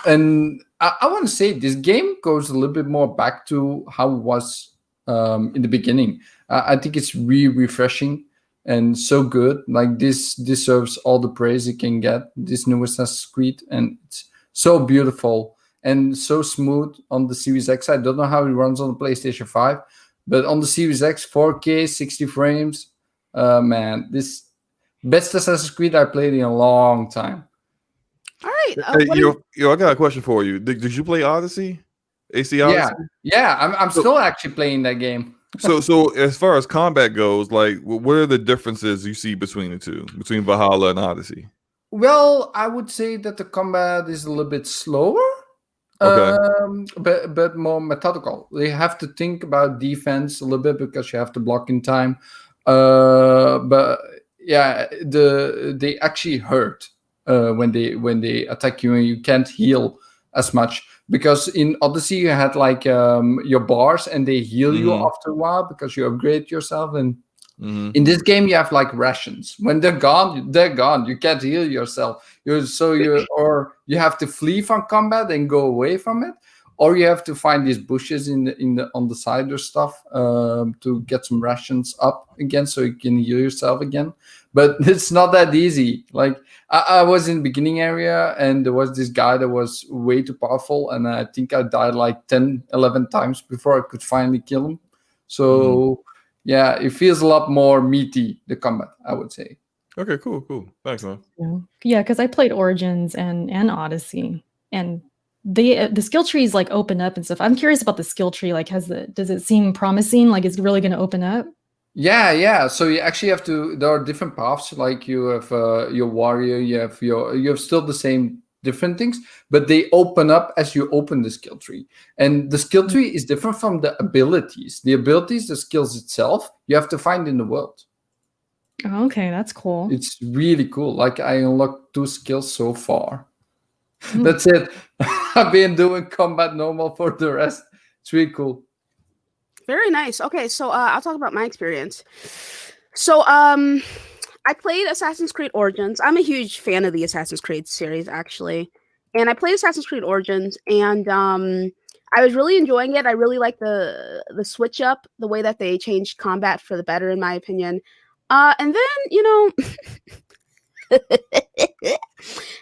And I want to say this game goes a little bit more back to how it was in the beginning. I think it's really refreshing and so good. Like this deserves all the praise it can get, this new Assassin's Creed, and it's so beautiful and so smooth on the Series X. I don't know how it runs on the PlayStation 5, but on the Series X, 4K, 60 frames, man, this best Assassin's Creed I played in a long time. All right. Hey, I got a question for you. Did you play Odyssey? AC Odyssey? Yeah, I'm still actually playing that game. So as far as combat goes, like, what are the differences you see between the two, between Valhalla and Odyssey? Well, I would say that the combat is a little bit slower, Okay. but more methodical. You have to think about defense a little bit because you have to block in time. But yeah, they actually hurt when they attack you, and you can't heal as much, because in Odyssey you had like your bars, and they heal you after a while because you upgrade yourself. And in this game you have like rations. When they're gone, they're gone. You can't heal yourself. Or you have to flee from combat and go away from it, or you have to find these bushes on the side or stuff to get some rations up again, so you can heal yourself again. But it's not that easy. Like I was in the beginning area, and there was this guy that was way too powerful, and I think I died like 10, 11 times before I could finally kill him. So yeah, it feels a lot more meaty, the combat, I would say. Okay, cool. Thanks, man. Yeah, because I played Origins and Odyssey, and the skill trees like open up and stuff. I'm curious about the skill tree. Like, does it seem promising? Like, it's really going to open up? Yeah. So you actually have to. There are different paths. Like you have your warrior. You have still the same different things, but they open up as you open the skill tree. And the skill tree is different from the abilities. The abilities, the skills itself, you have to find in the world. Oh, okay, that's cool. It's really cool. Like I unlocked 2 skills so far. That's it. I've been doing combat normal for the rest. It's really cool. Very nice. Okay, so I'll talk about my experience. So I played Assassin's Creed Origins. I'm a huge fan of the Assassin's Creed series, actually. And I played Assassin's Creed Origins, and I was really enjoying it. I really like the switch up, the way that they changed combat for the better, in my opinion. And then,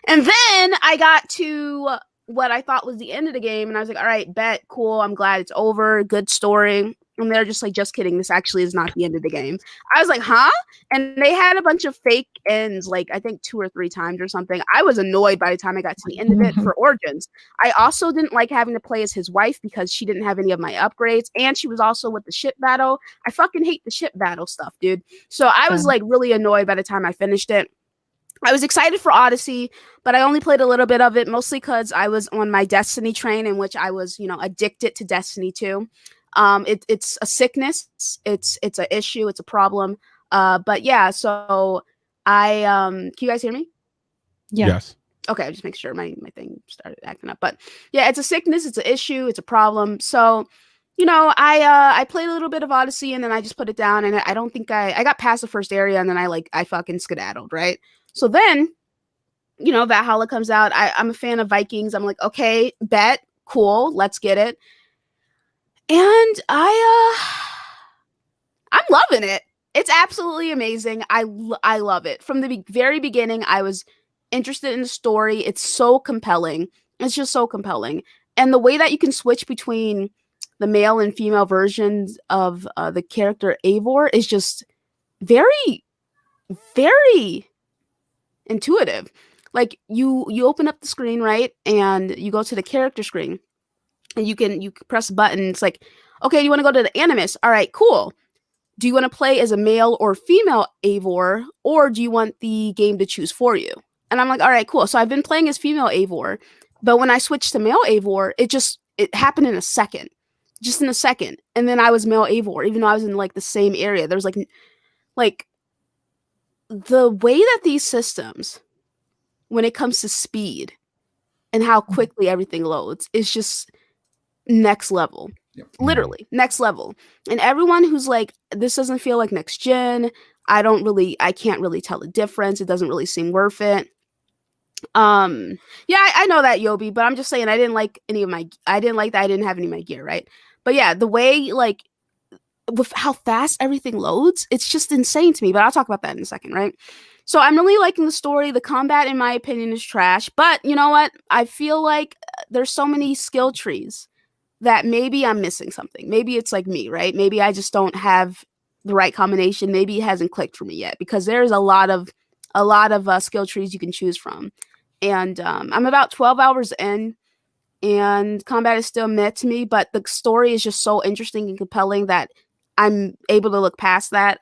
and then I got to what I thought was the end of the game, and I was like, all right, bet, cool, I'm glad it's over, good story. And they're just like, just kidding, this actually is not the end of the game. I was like, huh? And they had a bunch of fake ends, like I think 2 or 3 times or something. I was annoyed by the time I got to the end of it for Origins. I also didn't like having to play as his wife because she didn't have any of my upgrades, and she was also with the ship battle. I fucking hate the ship battle stuff, dude. So I was like really annoyed by the time I finished it. I was excited for Odyssey, but I only played a little bit of it, mostly because I was on my Destiny train, in which I was, addicted to Destiny 2. It's a sickness, it's an issue, it's a problem. But yeah, so I can you guys hear me? Yeah. Yes. Okay, just make sure my thing started acting up. But yeah, it's a sickness, it's an issue, it's a problem. So, I played a little bit of Odyssey, and then I just put it down, and I don't think I got past the first area, and then I fucking skedaddled, right? So then, Valhalla comes out. I'm a fan of Vikings. I'm like, okay, bet, cool, let's get it. And I'm loving it. It's absolutely amazing. I love it. From the very beginning, I was interested in the story. It's so compelling. It's just so compelling. And the way that you can switch between the male and female versions of the character Eivor is just very, very intuitive. Like you open up the screen, right, and you go to the character screen, and you press a button. It's like, okay, you want to go to the Animus? All right, cool. Do you want to play as a male or female Eivor, or do you want the game to choose for you? And I'm like, all right, cool. So I've been playing as female Eivor, but when I switched to male Eivor, it happened in a second, just in a second, and then I was male Eivor, even though I was in like the same area. There's like the way that these systems, when it comes to speed and how quickly everything loads, is just next level. Yep. Literally next level. And everyone who's like, this doesn't feel like next gen, I can't really tell the difference, it doesn't really seem worth it. Yeah, I know that, Yobi, but I'm just saying I didn't like that I didn't have any of my gear, right? But yeah, the way, like, with how fast everything loads, it's just insane to me. But I'll talk about that in a second, right? So I'm really liking the story. The combat, in my opinion, is trash. But you know what? I feel like there's so many skill trees that maybe I'm missing something. Maybe it's like me, right? Maybe I just don't have the right combination. Maybe it hasn't clicked for me yet, because there's a lot of skill trees you can choose from. And I'm about 12 hours in, and combat is still meh to me, but the story is just so interesting and compelling that I'm able to look past that.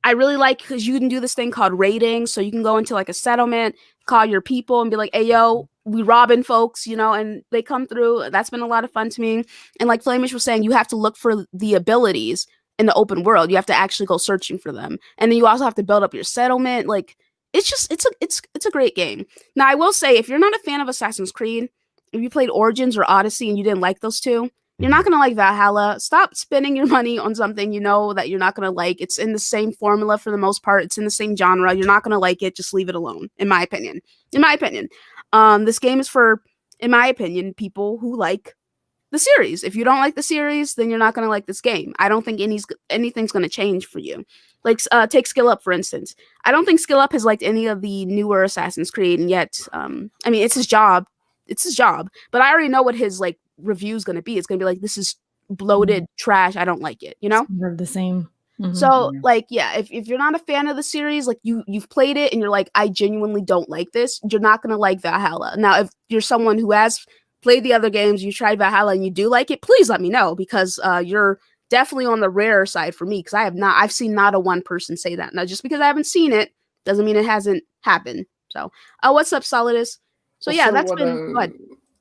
I really like, because you can do this thing called raiding. So you can go into like a settlement, call your people and be like, hey, yo, we robbing folks, and they come through. That's been a lot of fun to me. And like Flamish was saying, you have to look for the abilities in the open world. You have to actually go searching for them, and then you also have to build up your settlement. Like it's a great game. Now I will say, if you're not a fan of Assassin's Creed, if you played Origins or Odyssey and you didn't like those two, you're not gonna like Valhalla. Stop spending your money on something you know that you're not gonna like. It's in the same formula for the most part. It's in the same genre. You're not gonna like it. Just leave it alone. In my opinion. This game is for, in my opinion, people who like the series. If you don't like the series, then you're not gonna like this game. I don't think anything's gonna change for you. Like take Skill Up for instance. I don't think Skill Up has liked any of the newer Assassin's Creed, and yet, I mean, it's his job. It's his job. But I already know what his like review is gonna be. It's gonna be like, this is bloated trash. I don't like it. You know, They're the same. So like, yeah, if you're not a fan of the series, like you've played it and you're like, I genuinely don't like this, you're not gonna like Valhalla. Now, if you're someone who has played the other games, you tried Valhalla and you do like it, please let me know, because you're definitely on the rare side for me, because I've seen not a one person say that. Now, just because I haven't seen it doesn't mean it hasn't happened. So what's up, Solidus? So yeah, that's been good.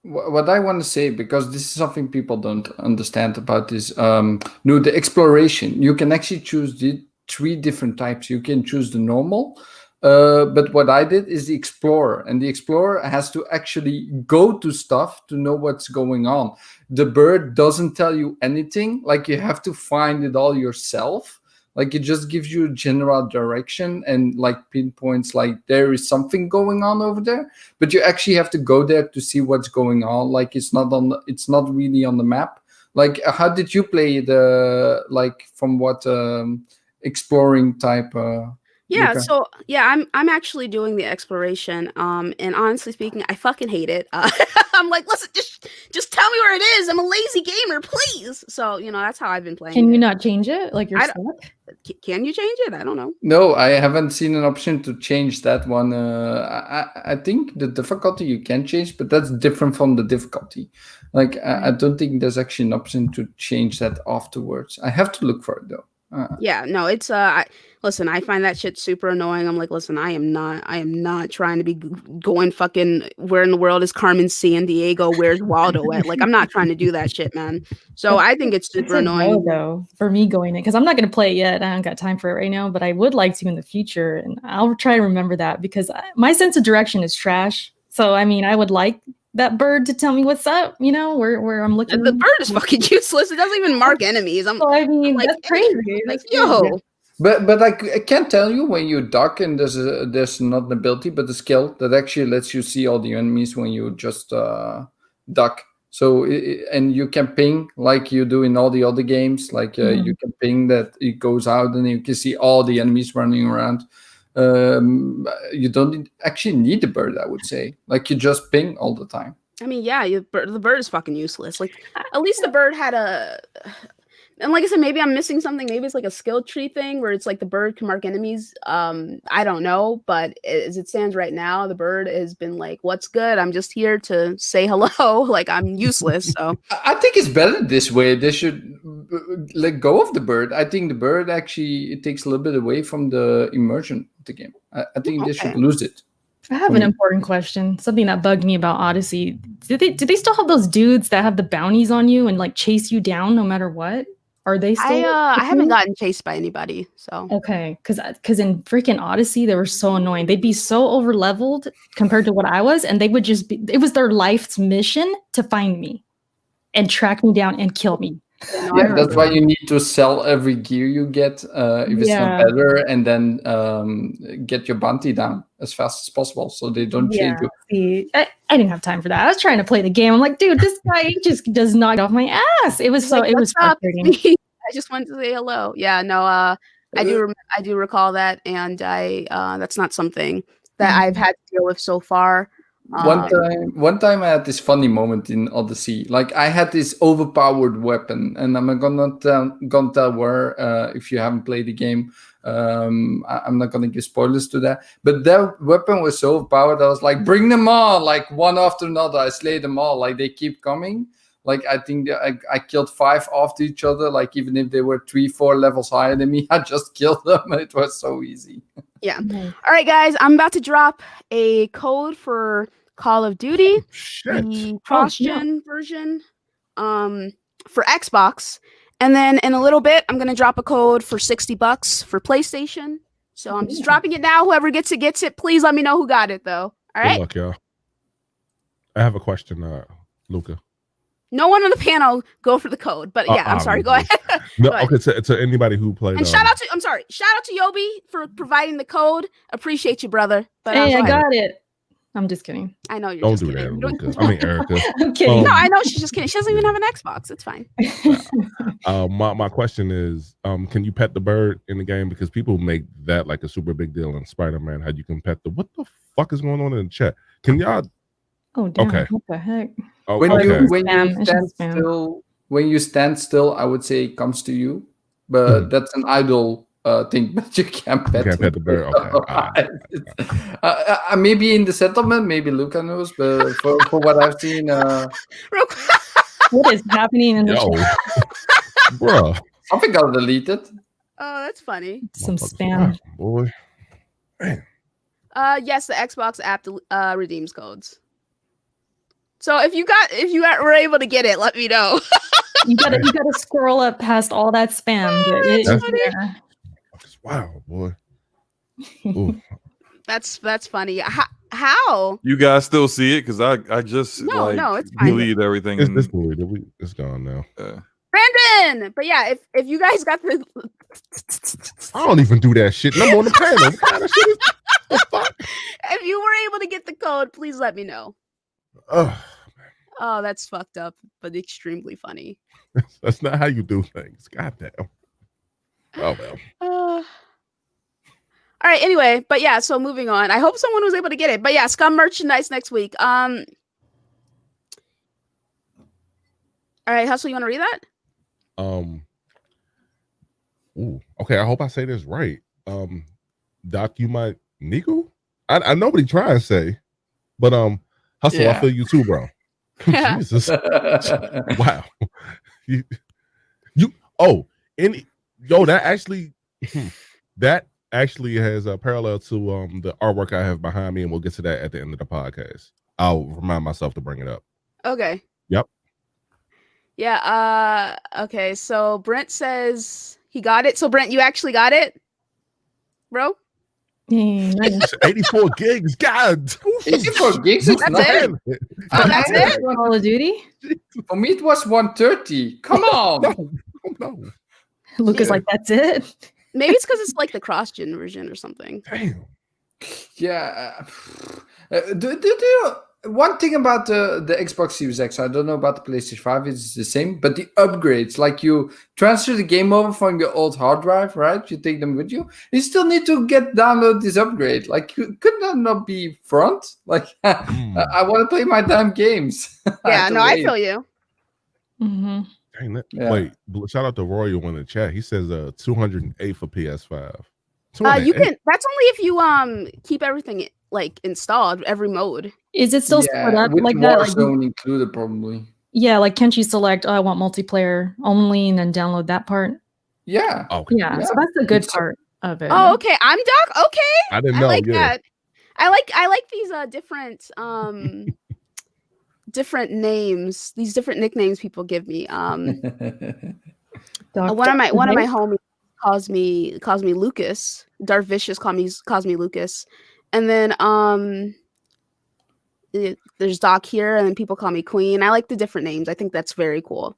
What I want to say, because this is something people don't understand about this, the exploration. You can actually choose the 3 different types. You can choose the normal, but what I did is the explorer, and the explorer has to actually go to stuff to know what's going on. The bird doesn't tell you anything. Like, you have to find it all yourself. Like, it just gives you a general direction and like pinpoints, like there is something going on over there, but you actually have to go there to see what's going on. Like, it's not really on the map. Like, how did you play the, like, from what exploring type? Yeah, Luca? so yeah, I'm actually doing the exploration. And honestly speaking, I fucking hate it. I'm like, listen, just tell me where it is. I'm a lazy gamer, please. So, you know, that's how I've been playing. Can you it. not change it? Like, you're stuck? Can you change it? I don't know. No, I haven't seen an option to change that one. I think the difficulty you can change, but that's different from the difficulty. Like, I don't think there's actually an option to change that afterwards. I have to look for it though. Yeah, no, it's listen, I find that shit super annoying. I'm like, listen, I am not trying to be going fucking, where in the world is Carmen San Diego? Where's Waldo at? Like, I'm not trying to do that shit, man. So I think it's super annoying. Though, for me going in, because I'm not going to play it yet. I don't got time for it right now, but I would like to in the future, and I'll try to remember that, because my sense of direction is trash. So I mean, I would like that bird to tell me what's up, you know, where I'm looking. The bird is fucking useless. It doesn't even mark enemies. So, I mean, like, that's crazy. Like, yo. But I can't tell you when you duck, and there's not an ability but a skill that actually lets you see all the enemies when you just duck. So and you can ping like you do in all the other games. Like you can ping that it goes out, and you can see all the enemies running around. You don't actually need the bird, I would say. Like, you just ping all the time. I mean, yeah, the bird is fucking useless. Like, at least the bird had a. And like I said, maybe I'm missing something. Maybe it's like a skill tree thing where it's like the bird can mark enemies. I don't know. But as it stands right now, the bird has been like, what's good? I'm just here to say hello. Like, I'm useless. So I think it's better this way. They should let go of the bird. I think the bird actually, it takes a little bit away from the immersion of the game. I think they should lose it. I have an important question. Something that bugged me about Odyssey. Do they still have those dudes that have the bounties on you and like chase you down no matter what? Are they still? I haven't gotten chased by anybody. So okay, because in freaking Odyssey they were so annoying. They'd be so over leveled compared to what I was, and they would just be. It was their life's mission to find me, and track me down and kill me. Yeah, that's why you need to sell every gear you get if it's not better, and then get your bounty down as fast as possible so they don't chase you. See, I didn't have time for that. I was trying to play the game. I'm like, dude, this guy just does not get off my ass. It was like, it was frustrating. I just wanted to say hello. Yeah, no, I do recall that, and that's not something that I've had to deal with so far. One time I had this funny moment in Odyssey. Like, I had this overpowered weapon, and I'm gonna tell where if you haven't played the game. I'm not gonna give spoilers to that. But that weapon was so overpowered, I was like, bring them on, like one after another. I slay them all. Like, they keep coming. Like, I think I killed 5 after each other. Like, even if they were 3-4 levels higher than me, I just killed them. It was so easy. Yeah. All right, guys. I'm about to drop a code for Call of Duty, the cross-gen version, for Xbox. And then in a little bit, I'm gonna drop a code for $60 for PlayStation. So I'm just dropping it now. Whoever gets it, gets it. Please let me know who got it, though. All right. Good luck, y'all. I have a question, Luca. No one on the panel go for the code, but yeah, I'm sorry. Go ahead. No, Go ahead. okay. To anybody who played, And shout out to Yobi for providing the code. Appreciate you, brother. But Hey, I got it. I'm just kidding. I know you're don't just do kidding. that, Luca. I mean, Erica. I'm kidding. No, I know she's just kidding. She doesn't even have an Xbox. It's fine. My question is, can you pet the bird in the game? Because people make that like a super big deal in Spider-Man. How you can pet the what the fuck is going on in the chat? Can y'all? Oh, damn. Okay. What the heck? Oh, When okay. you stand still, I would say it comes to you, but that's an idle thing. But you can't pet. You can't pet the bird. Okay. Maybe in the settlement, maybe Luca knows, but for what I've seen, What is happening in the Yo, chat? bro. something got deleted. Oh, that's funny. Some spam. Boy. Man. Yes, the Xbox app redeems codes. So if you were able to get it, let me know. You gotta scroll up past all that spam. But That's it's there. Wow, boy. Ooh. That's funny. How? You guys still see it? Because I just No, it's fine. deleted everything. It's deleted. It's gone now. Brandon! But yeah, if you guys got the I don't even do that shit. And I'm on the panel. What kind of shit is the fuck? if you were able to get the code, please let me know. Oh, that's fucked up, but extremely funny. That's not how you do things. Goddamn. Oh well. All right. Anyway, but yeah. So moving on. I hope someone was able to get it. But yeah, Scum merchandise next week. All right, Hustle. You want to read that? Ooh. Okay. I hope I say this right. Doc, you might Niku? I know what he trying to say, but Hustle. Yeah. I feel you too, bro. Jesus. Wow. You that actually has a parallel to the artwork I have behind me, and we'll get to that at the end of the podcast. I'll remind myself to bring it up. Okay. Yep. Yeah. Okay. So Brent says he got it. So Brent, you actually got it, bro? Dang, nice. 84 gigs. God. 84 gigs is That's nothing. it? Oh, that's it? Call of Duty? For me, it was 130. Come on. No. Lucas like, that's it? Maybe it's because it's like the cross-gen version or something. Damn. Yeah. One thing about the Xbox Series X, I don't know about the PlayStation 5, it's the same, but the upgrades, like you transfer the game over from your old hard drive, right? You take them with you. You still need to download this upgrade. Like, could that not be front? Like, I want to play my damn games. Yeah, no, I feel you. Mm-hmm. Dang that. Yeah. Wait, shout out to Royal in the chat. He says 208 for PS5. You 208. can. That's only if you keep everything like installed, every mode. Is it still split up with like that? Like, Warzone included, probably. yeah, like can't you select, oh, I want multiplayer only and then download that part? Yeah. Okay. Yeah, so that's the good It's- part of it. Oh, okay. I'm Doc. Okay. I didn't I know. like Yeah. that. I like these different different names, these different nicknames people give me. One of my homies calls me Lucas. Darth Vicious calls me Lucas. And then there's Doc here, and then people call me Queen. I like the different names. I think that's very cool.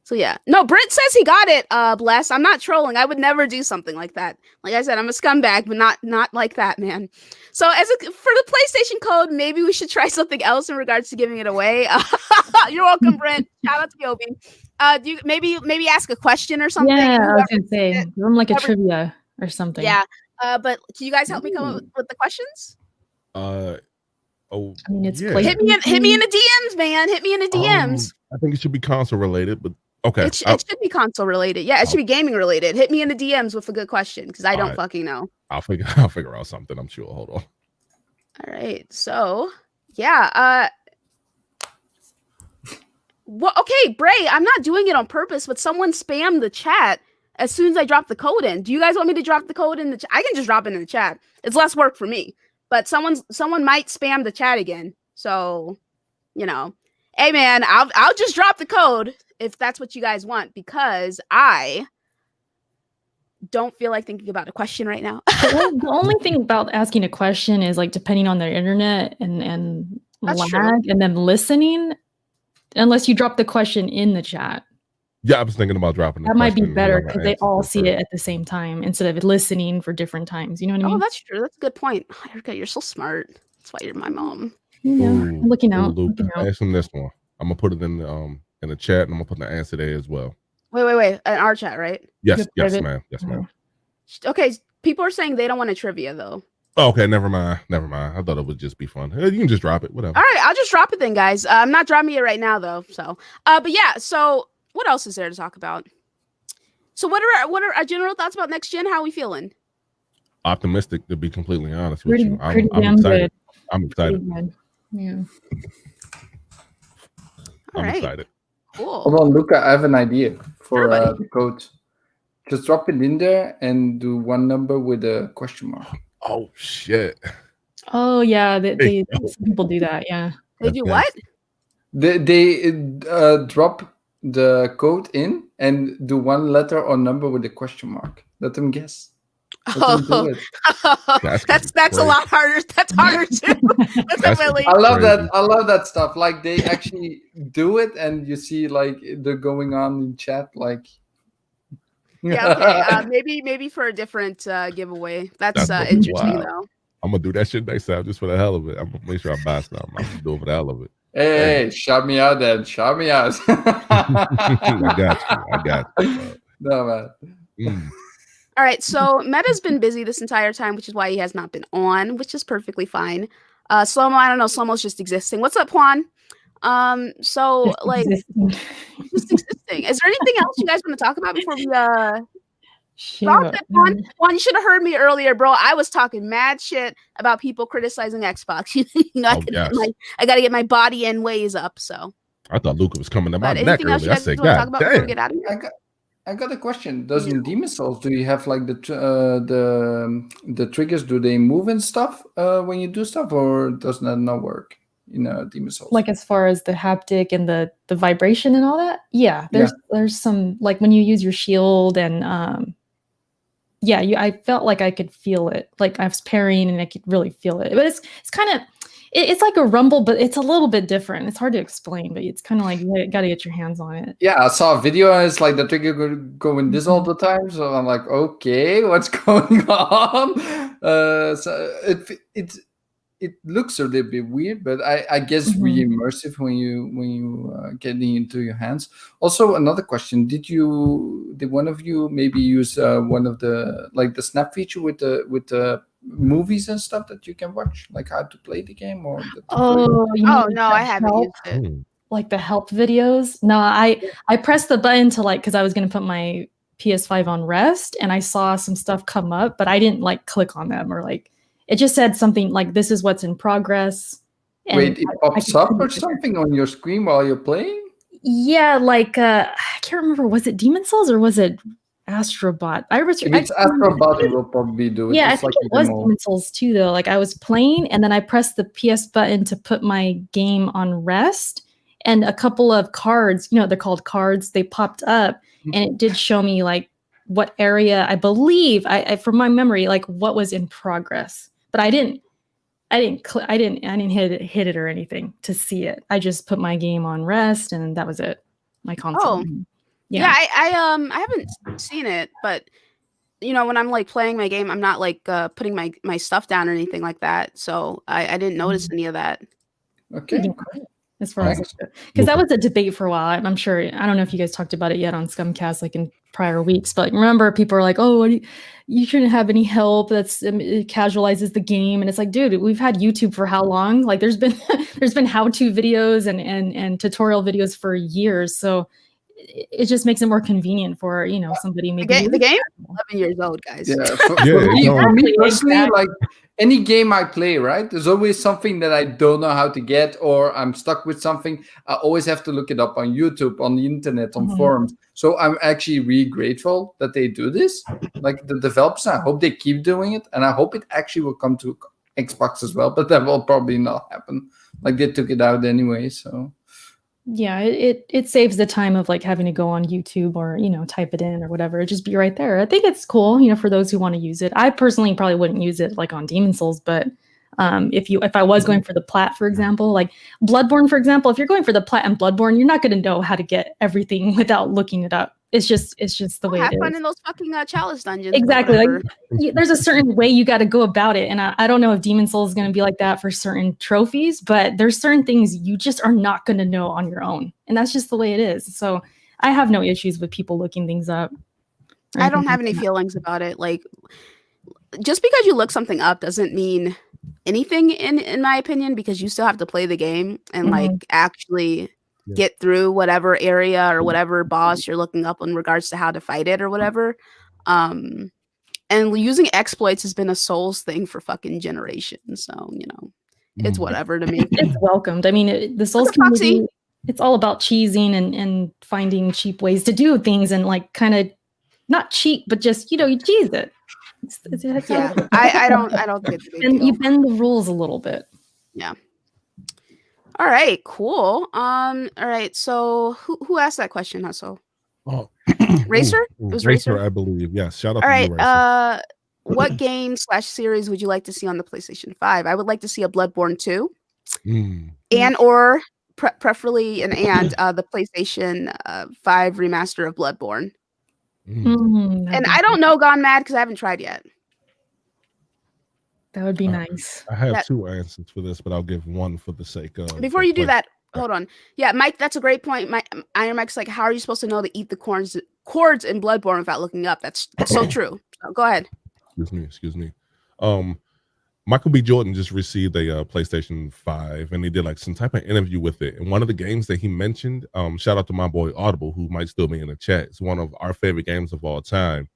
So yeah. No, Brent says he got it, Bless. I'm not trolling. I would never do something like that. Like I said, I'm a scumbag, but not like that, man. So for the PlayStation code, maybe we should try something else in regards to giving it away. You're welcome, Brent. Shout out to Yobi. Do you maybe ask a question or something? Yeah, I was Whoever- gonna say, give them like a trivia or something. Yeah. But can you guys help me come up with the questions? Oh, I mean, it's yeah. play- Hit me in the DMs, man. Hit me in the DMs. I think it should be console related, but okay. It should be console related. Yeah, it should be gaming related. Hit me in the DMs with a good question because I don't Alright. fucking know. I'll figure out something. I'm sure. Hold on. All right. So yeah. Well, okay, Bray. I'm not doing it on purpose, but someone spammed the chat as soon as I drop the code in. Do you guys want me to drop the code in the chat? I can just drop it in the chat. It's less work for me. But someone might spam the chat again. So, Hey man, I'll just drop the code if that's what you guys want, because I don't feel like thinking about a question right now. The only thing about asking a question is like depending on their internet and That's lag true. and then listening, unless you drop the question in the chat. Yeah, I was thinking about dropping. That might be better because they all see it at the same time instead of listening for different times. You know what I mean? Oh, that's true. That's a good point. Erica, you're so smart. That's why you're my mom. You know, I'm looking out. Luke, ask him this one. I'm gonna put it in the chat, and I'm gonna put the answer there as well. Wait. In our chat, right? Yes, ma'am. Yes, ma'am. Okay, people are saying they don't want a trivia though. Oh, okay, never mind. I thought it would just be fun. You can just drop it, whatever. All right, I'll just drop it then, guys. I'm not dropping it right now though. So, but yeah. So, what else is there to talk about? So, what are our general thoughts about next gen? How are we feeling? Optimistic, to be completely honest with you. I'm damn excited. good. I'm excited. Yeah. I'm excited. Cool. Hold on, Luca. I have an idea for the code. Just drop it in there and do one number with a question mark. Oh shit. Oh yeah, some people do that. Yeah. They do what? They drop the code in and do one letter or number with a question mark. Let them guess. Let them do it. That's a lot harder. That's harder too. I love that. I love that stuff. Like they actually do it, and you see like they're going on in chat. Like, yeah, okay. Maybe for a different giveaway. That's interesting though. I'm gonna do that shit next time just for the hell of it. I'm gonna make sure I buy something. I'm gonna do it for the hell of it. Hey, shout me out then. Shout me out. I got you. No, man. All right, so Meta's been busy this entire time, which is why he has not been on, which is perfectly fine. Slow-mo, I don't know. Slow-mo's just existing. What's up, Juan? So like just existing. Is there anything else you guys want to talk about before we Juan, you should have heard me earlier, bro. I was talking mad shit about people criticizing Xbox. I gotta get my body and ways up. So I thought Luca was coming to my neck earlier. I said, God damn. Get out of here? I got a question. Does in Demon Souls, do you have like the triggers? Do they move and stuff when you do stuff, or does that not work in Demon Souls? Like as far as the haptic and the vibration and all that? Yeah, there's some like when you use your shield and I felt like I could feel it. Like I was parrying and I could really feel it. But it's kind of it's like a rumble, but it's a little bit different. It's hard to explain, but it's kind of like you got to get your hands on it. Yeah, I saw a video and it's like the trigger going this all the time. So I'm like, okay, what's going on? So it looks a little bit weird, but I guess really immersive when you get into your hands. Also, another question: Did one of you maybe use one of the like the snap feature with the movies and stuff that you can watch, like how to play the game or? No, I haven't used it. Like the help videos. No, I pressed the button to because I was gonna put my PS5 on rest, and I saw some stuff come up, but I didn't like click on them or like. It just said something like, this is what's in progress. And wait, it pops up or something on your screen while you're playing? Yeah, like, I can't remember. Was it Demon Souls or was it Astrobot? If it's Astrobot, it will probably do it. Yeah, I think it was Demon Souls too, though. Like, I was playing, and then I pressed the PS button to put my game on rest, and a couple of cards, they're called cards, they popped up, and it did show me, like, what area, I believe, I from my memory, like, what was in progress. But I didn't hit it or anything to see it. I just put my game on rest and that was it. My console. Oh, yeah. I haven't seen it, but when I'm like playing my game, I'm not like putting my stuff down or anything like that. So I didn't notice any of that. Okay. As far as because that was a debate for a while. I'm sure. I don't know if you guys talked about it yet on Scumcast, like in prior weeks. But remember, people are like, "Oh, you shouldn't have any help. It casualizes the game." And it's like, dude, we've had YouTube for how long? Like, there's been how-to videos and tutorial videos for years. So it just makes it more convenient for somebody maybe. The game 11 years old, guys. Yeah, for me personally, like any game I play, right? There's always something that I don't know how to get, or I'm stuck with something. I always have to look it up on YouTube, on the internet, on forums. So I'm actually really grateful that they do this. Like the developers, I hope they keep doing it, and I hope it actually will come to Xbox as well. But that will probably not happen. Like they took it out anyway, so. Yeah, it saves the time of like having to go on YouTube or, type it in or whatever. It'd just be right there. I think it's cool, for those who want to use it. I personally probably wouldn't use it like on Demon Souls, but if I was going for the plat, for example, like Bloodborne, for example, if you're going for the plat and Bloodborne, you're not going to know how to get everything without looking it up. It's just the way have it fun is. in those fucking chalice dungeons. Exactly. Like there's a certain way you got to go about it. And I don't know if Demon Souls is going to be like that for certain trophies, but there's certain things you just are not going to know on your own. And that's just the way it is. So I have no issues with people looking things up. I don't have any feelings about it. Like, just because you look something up doesn't mean anything in my opinion, because you still have to play the game and like actually get through whatever area or whatever boss you're looking up in regards to how to fight it or whatever. And using exploits has been a Souls thing for fucking generations. So, it's whatever to me. It's welcomed. I mean, the Souls community, it's all about cheesing and finding cheap ways to do things and like kind of not cheap, but just, you cheese it. Yeah, I don't get the big and deal. You bend the rules a little bit. Yeah. All right, cool. All right, so who asked that question, Hustle? Oh, Racer? It was Racer, I believe. Yes. Shout out to you, Racer. What game / series would you like to see on the PlayStation 5? I would like to see a Bloodborne 2, and or preferably the PlayStation 5 remaster of Bloodborne. And I don't know Gone Mad because I haven't tried yet. That would be nice. I have two answers for this, but I'll give one for the sake of. Before you do that, hold on. Yeah, Mike, that's a great point. Iron Mike's like, how are you supposed to know to eat the chords in Bloodborne without looking up? That's so true. So go ahead. Excuse me. Michael B. Jordan just received a PlayStation 5, and he did like some type of interview with it. And one of the games that he mentioned, shout out to my boy Audible, who might still be in the chat. It's one of our favorite games of all time.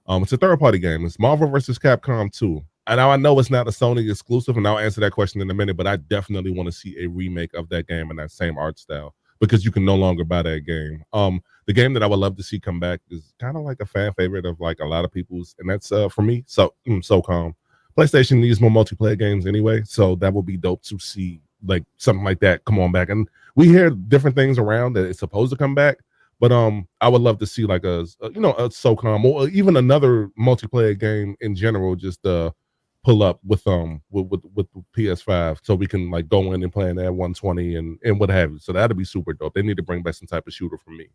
It's a third-party game. It's Marvel vs. Capcom 2. And now I know it's not a Sony exclusive, and I'll answer that question in a minute, but I definitely want to see a remake of that game in that same art style, because you can no longer buy that game. The game that I would love to see come back is kind of like a fan favorite of like a lot of people's, and that's for me, SOCOM. PlayStation needs more multiplayer games anyway, so that would be dope to see like something like that come on back. And we hear different things around that it's supposed to come back, but I would love to see like a SOCOM or even another multiplayer game in general, just pull up with PS5, so we can like go in and play in at 120 and what have you. So that'd be super dope. They need to bring back some type of shooter for me.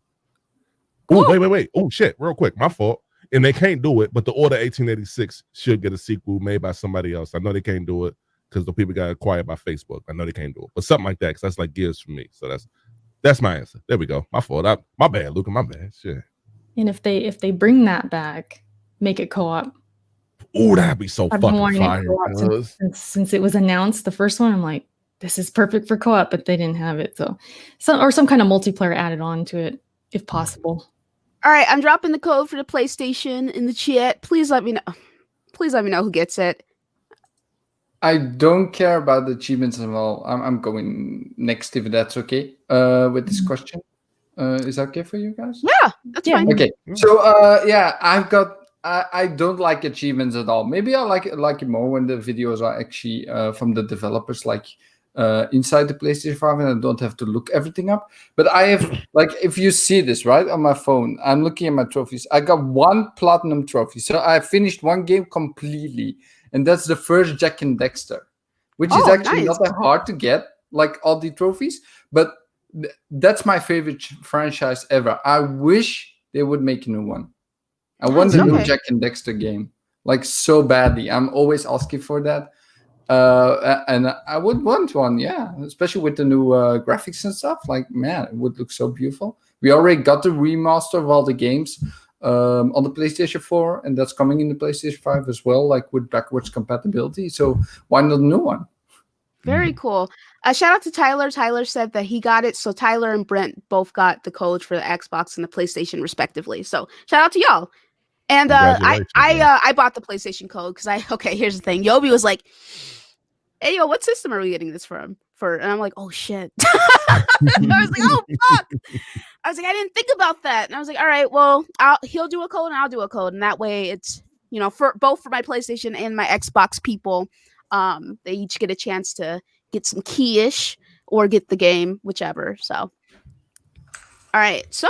Oh, wait. Oh shit, real quick, my fault. And they can't do it, but the Order 1886 should get a sequel made by somebody else. I know they can't do it because the people got acquired by Facebook. I know they can't do it, but something like that, because that's like Gears for me. So that's my answer. There we go. My fault. My bad, Luca. My bad. Shit. And if they bring that back, make it co-op. Oh, that'd be so fucking fire. Since it was announced, the first one, I'm like, this is perfect for co-op, but they didn't have it. So some kind of multiplayer added on to it, if possible. All right, I'm dropping the code for the PlayStation in the chat. Please let me know. Please let me know who gets it. I don't care about the achievements at all. I'm going next, if that's okay. With this question, is that okay for you guys? Yeah, that's fine. Okay, so I don't like achievements at all. Maybe I like it more when the videos are actually from the developers, like inside the PlayStation 5, and I don't have to look everything up. But I have, like, if you see this right on my phone, I'm looking at my trophies. I got 1 platinum trophy, so I finished 1 game completely, and that's the first Jack and Dexter, which is actually not that hard to get, like all the trophies. But that's my favorite franchise ever. I wish they would make a new one. I want a new Jack and Dexter game, like so badly. I'm always asking for that. And I would want one, yeah, especially with the new graphics and stuff. Like, man, it would look so beautiful. We already got the remaster of all the games on the PlayStation 4, and that's coming in the PlayStation 5 as well, like with backwards compatibility. So why not a new one? Very cool. Shout out to Tyler. Tyler said that he got it. So Tyler and Brent both got the code for the Xbox and the PlayStation respectively. So shout out to y'all. And I bought the PlayStation code because here's the thing. Yobi was like, hey, yo, what system are we getting this from? And I'm like, oh, shit. I was like, oh, fuck. I was like, I didn't think about that. And I was like, all right, well, he'll do a code and I'll do a code. And that way it's, for both for my PlayStation and my Xbox people, they each get a chance to get some key-ish or get the game, whichever. So All right. So,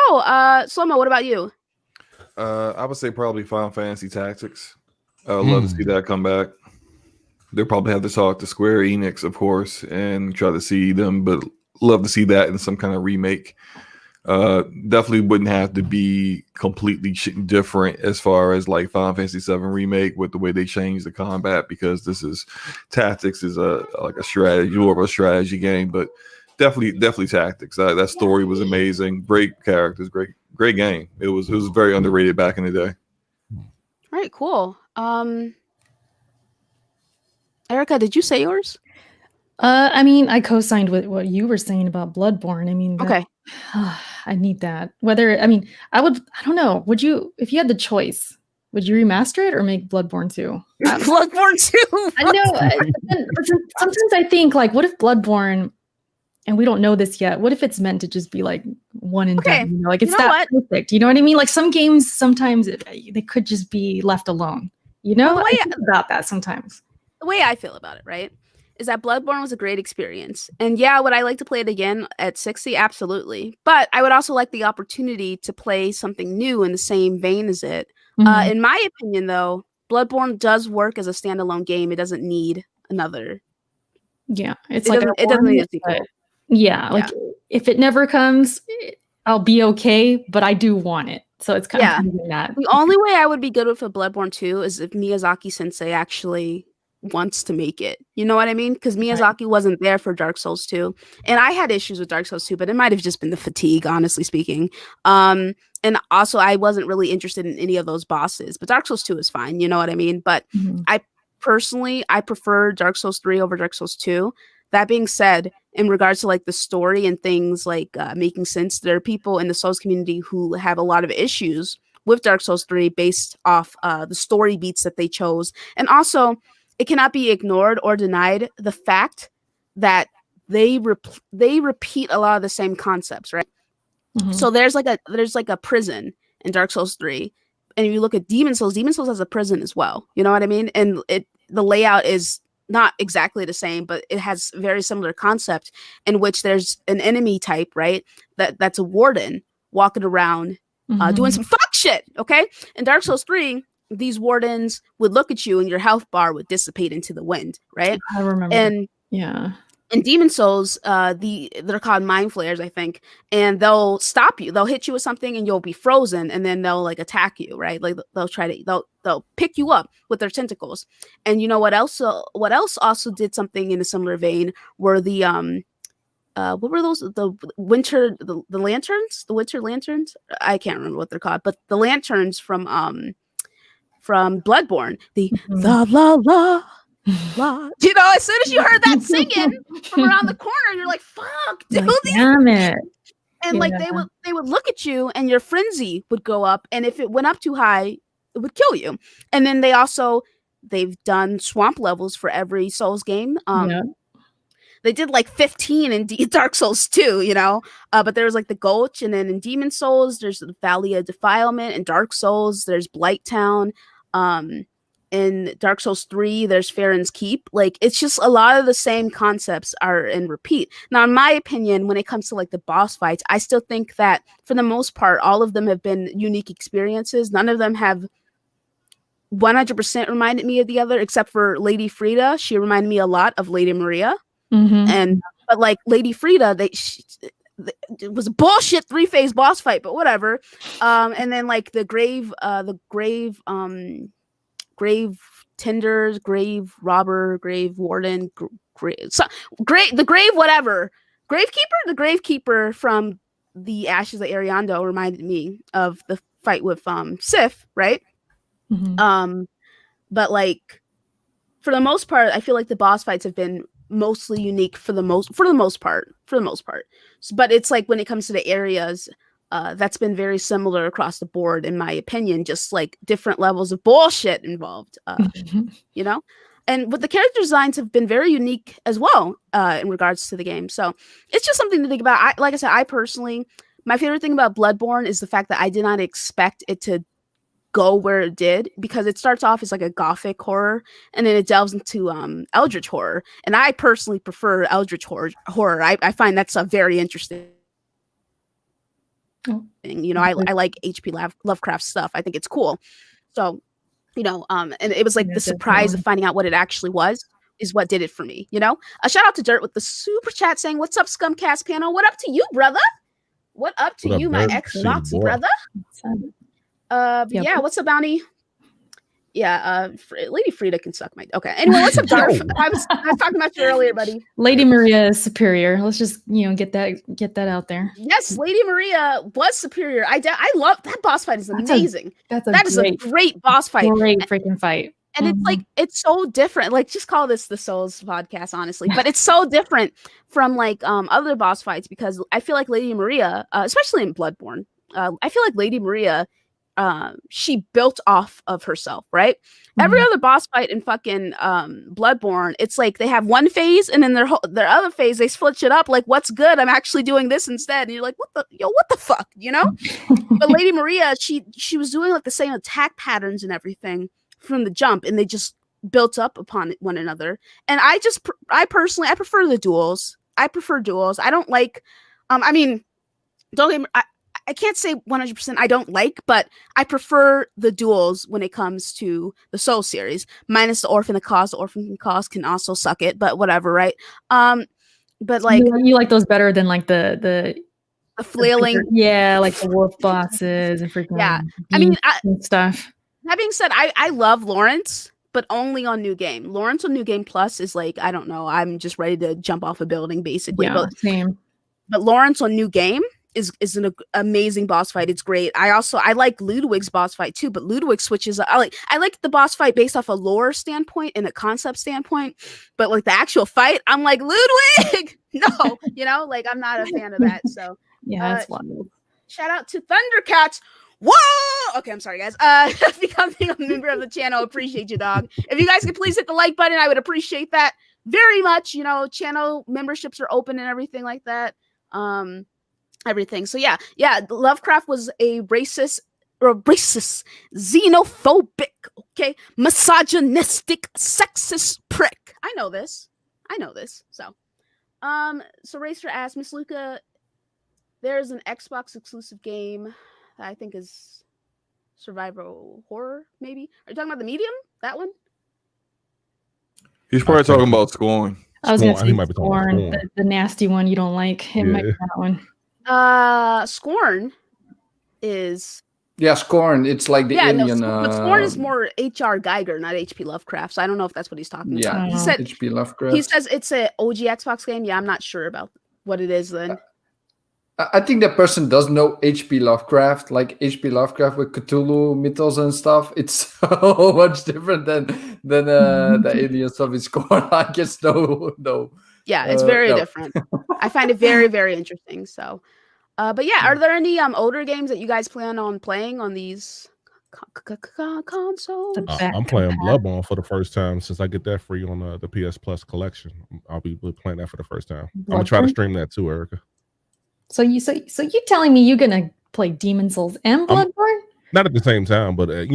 Slow-Mo, what about you? I would say probably Final Fantasy Tactics. I would love to see that come back. They'll probably have to talk to Square Enix, of course, and try to see them, but love to see that in some kind of remake. Definitely wouldn't have to be completely different as far as like Final Fantasy VII Remake with the way they changed the combat, because this is Tactics is like a strategy, more of a strategy game, but definitely Tactics. That story was amazing, great characters, great game. It was very underrated back in the day. All right, cool. Erica, did you say yours? I mean, I co-signed with what you were saying about Bloodborne. I mean, Okay. I need that. I don't know. Would you, if you had the choice, would you remaster it or make Bloodborne 2? Bloodborne 2. I know. Sometimes I think, like, what if Bloodborne, and we don't know this yet, what if it's meant to just be like one and done? You know, like it's that perfect. You know what I mean? Like some games, sometimes they could just be left alone. You know, I think about that sometimes. The way I feel about it, right, is that Bloodborne was a great experience. And yeah, would I like to play it again at 60? Absolutely. But I would also like the opportunity to play something new in the same vein as it. In my opinion, though, Bloodborne does work as a standalone game. It doesn't need another. Yeah, it doesn't need a sequel. Yeah, like if it never comes, I'll be okay, but I do want it. So it's kind of that. The only way I would be good with a Bloodborne 2 is if Miyazaki Sensei actually wants to make it. You know what I mean? Because Miyazaki wasn't there for Dark Souls 2. And I had issues with Dark Souls 2, but it might have just been the fatigue, honestly speaking. And also I wasn't really interested in any of those bosses. But Dark Souls 2 is fine, you know what I mean? But I prefer Dark Souls 3 over Dark Souls 2. That being said, in regards to like the story and things like making sense, there are people in the Souls community who have a lot of issues with Dark Souls 3 based off the story beats that they chose. And also, it cannot be ignored or denied the fact that they repeat a lot of the same concepts, right? So there's like a prison in Dark Souls 3, and if you look at Demon Souls has a prison as well. You know what I mean? And the layout is not exactly the same, but it has very similar concept in which there's an enemy type, right? That's a warden walking around doing some fuck shit. Okay, in Dark Souls 3. These wardens would look at you and your health bar would dissipate into the wind, right? I remember. And in Demon Souls, they're called mind flayers, I think, and they'll stop you. They'll hit you with something and you'll be frozen, and then they'll like attack you, right? Like they'll pick you up with their tentacles. And you know what else? What else also did something in a similar vein were the what were those? The winter lanterns? I can't remember what they're called, but the lanterns from Bloodborne, the la la la la. You know, as soon as you heard that singing from around the corner, you're like, "Fuck, dude!" Like, damn it! And like they would look at you, and your frenzy would go up, and if it went up too high, it would kill you. And then they've done swamp levels for every Souls game. They did like 15 in Dark Souls 2, you know, but there was like the Gulch, and then in Demon Souls, there's the Valley of Defilement. In Dark Souls, there's Blight Town. In Dark Souls 3, there's Farron's Keep. Like, it's just a lot of the same concepts are in repeat. Now, in my opinion, when it comes to like the boss fights, I still think that for the most part, all of them have been unique experiences. None of them have 100% reminded me of the other, except for Lady Frida. She reminded me a lot of Lady Maria. But like Lady Frida, it was a bullshit 3-phase boss fight, but whatever. And then like the grave tenders, grave robber, grave warden, the gravekeeper from the Ashes of Ariando reminded me of the fight with Sif, right? But like for the most part, I feel like the boss fights have been mostly unique for the most part. But it's like when it comes to the areas, that's been very similar across the board, in my opinion, just like different levels of bullshit involved, you know? And but the character designs have been very unique as well in regards to the game. So it's just something to think about. Like I said, I personally, my favorite thing about Bloodborne is the fact that I did not expect it to go where it did, because it starts off as like a gothic horror and then it delves into eldritch horror, and I personally prefer eldritch horror. I find that's a very interesting. You know, I like H.P. Lovecraft stuff. I think it's cool. So, you know, and it was like the surprise of finding out what it actually was is what did it for me, you know? A shout out to Dirt with the super chat saying, "What's up, Scumcast panel? What up to you, brother? What up to you, my ex-Nazi brother?" Yeah, what's up, Bounty? Yeah, Lady Frida can suck my. Okay. Anyway, what's up, Darf? I was talking about you earlier, buddy. Lady Maria is superior. Let's just get that out there. Yes, Lady Maria was superior. I love that boss fight. Is amazing. That is a great boss fight. Great freaking fight. And it's like it's so different. Like, just call this the Souls podcast, honestly. But it's so different from like other boss fights because I feel like Lady Maria, especially in Bloodborne, I feel like Lady Maria. She built off of herself, right? Every other boss fight in fucking Bloodborne, it's like they have one phase and then their other phase they switch it up. Like, what's good? I'm actually doing this instead. And you're like, what the fuck, you know? But Lady Maria, she was doing like the same attack patterns and everything from the jump, and they just built up upon one another. And I personally prefer the duels. I prefer duels. I don't like. I mean, don't get me. I can't say 100% I don't like, but I prefer the duels when it comes to the Soul series, minus the Orphan of Cause. The Orphan of Cause can also suck it, but whatever, right? But like you like those better than like the flailing, like the wolf bosses and freaking I mean stuff. That being said, I love Lawrence, but only on New Game. Lawrence on New Game Plus is like, I don't know, I'm just ready to jump off a building basically. Yeah, same. But Lawrence on New Game is an amazing boss fight. It's great. I like Ludwig's boss fight too, but Ludwig switches. I like the boss fight based off a lore standpoint and a concept standpoint, but like the actual fight, I'm like, Ludwig, no, you know, like I'm not a fan of that. So yeah, that's wild. Shout out to Thundercats. Whoa! Okay, I'm sorry, guys. Becoming a member of the channel, appreciate you, dog. If you guys could please hit the like button, I would appreciate that very much. You know, channel memberships are open and everything like that. Everything. So yeah, Lovecraft was a racist, xenophobic, okay, misogynistic, sexist prick. I know this. So Racer asked Miss Luca, there's an Xbox exclusive game that I think is survival horror, maybe. Are you talking about the Medium? That one? He's probably talking about Scorn. I was gonna say Scorn, the nasty one you don't like. Him might be that one. Scorn is Scorn. It's like the alien. But Scorn is more H.R. Geiger, not H.P. Lovecraft. So I don't know if that's what he's talking about. He said H.P. Lovecraft. He says it's a OG Xbox game. Yeah, I'm not sure about what it is then. I think that person does know H.P. Lovecraft, like H.P. Lovecraft with Cthulhu mythos and stuff. It's so much different than the alien stuff in Scorn. I guess no. Yeah, it's very different. I find it very, very interesting. So, but yeah, are there any older games that you guys plan on playing on these consoles? I'm playing Bloodborne for the first time since I get that free on the PS Plus collection. I'll be playing that for the first time. I'm gonna try to stream that too, Erica. So you telling me you're gonna play Demon Souls and Bloodborne? Not at the same time, but at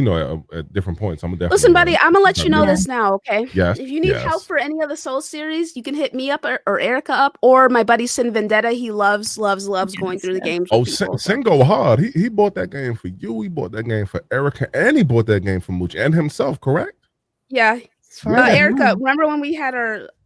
different points. I'm definitely. Listen, buddy, I'm gonna let you know this now, okay? Yes. If you need help for any of the Soul series, you can hit me up or Erica up, or my buddy Sin Vendetta. He loves going through the games. Oh, Sin go hard. He bought that game for you. He bought that game for Erica, and he bought that game for Mooch and himself. Correct? Yeah. Erica, remember when we had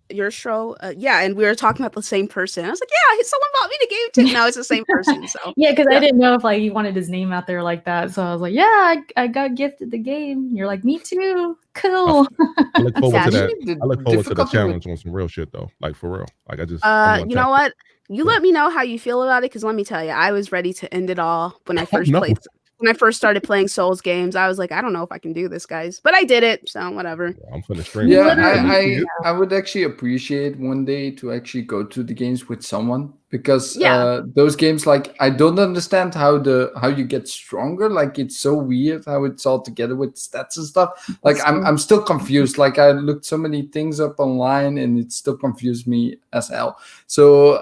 your show? And we were talking about the same person. I was like, yeah, someone bought me the game too. No, it's the same person. So yeah, because I didn't know if like he wanted his name out there like that. So I was like, yeah, I got gifted the game. You're like, me too. Cool. I look forward to that. I look forward to the challenge on some real shit though. Like for real. Like I just you know what? You let me know how you feel about it, because let me tell you, I was ready to end it all when I first played. When I first started playing Souls games, I was like, I don't know if I can do this, guys. But I did it, so whatever. I'm finna stream. Yeah, I would actually appreciate one day to actually go to the games with someone, because those games, like, I don't understand how you get stronger. Like, it's so weird how it's all together with stats and stuff. Like, I'm still confused. Like, I looked so many things up online and it still confused me as hell. So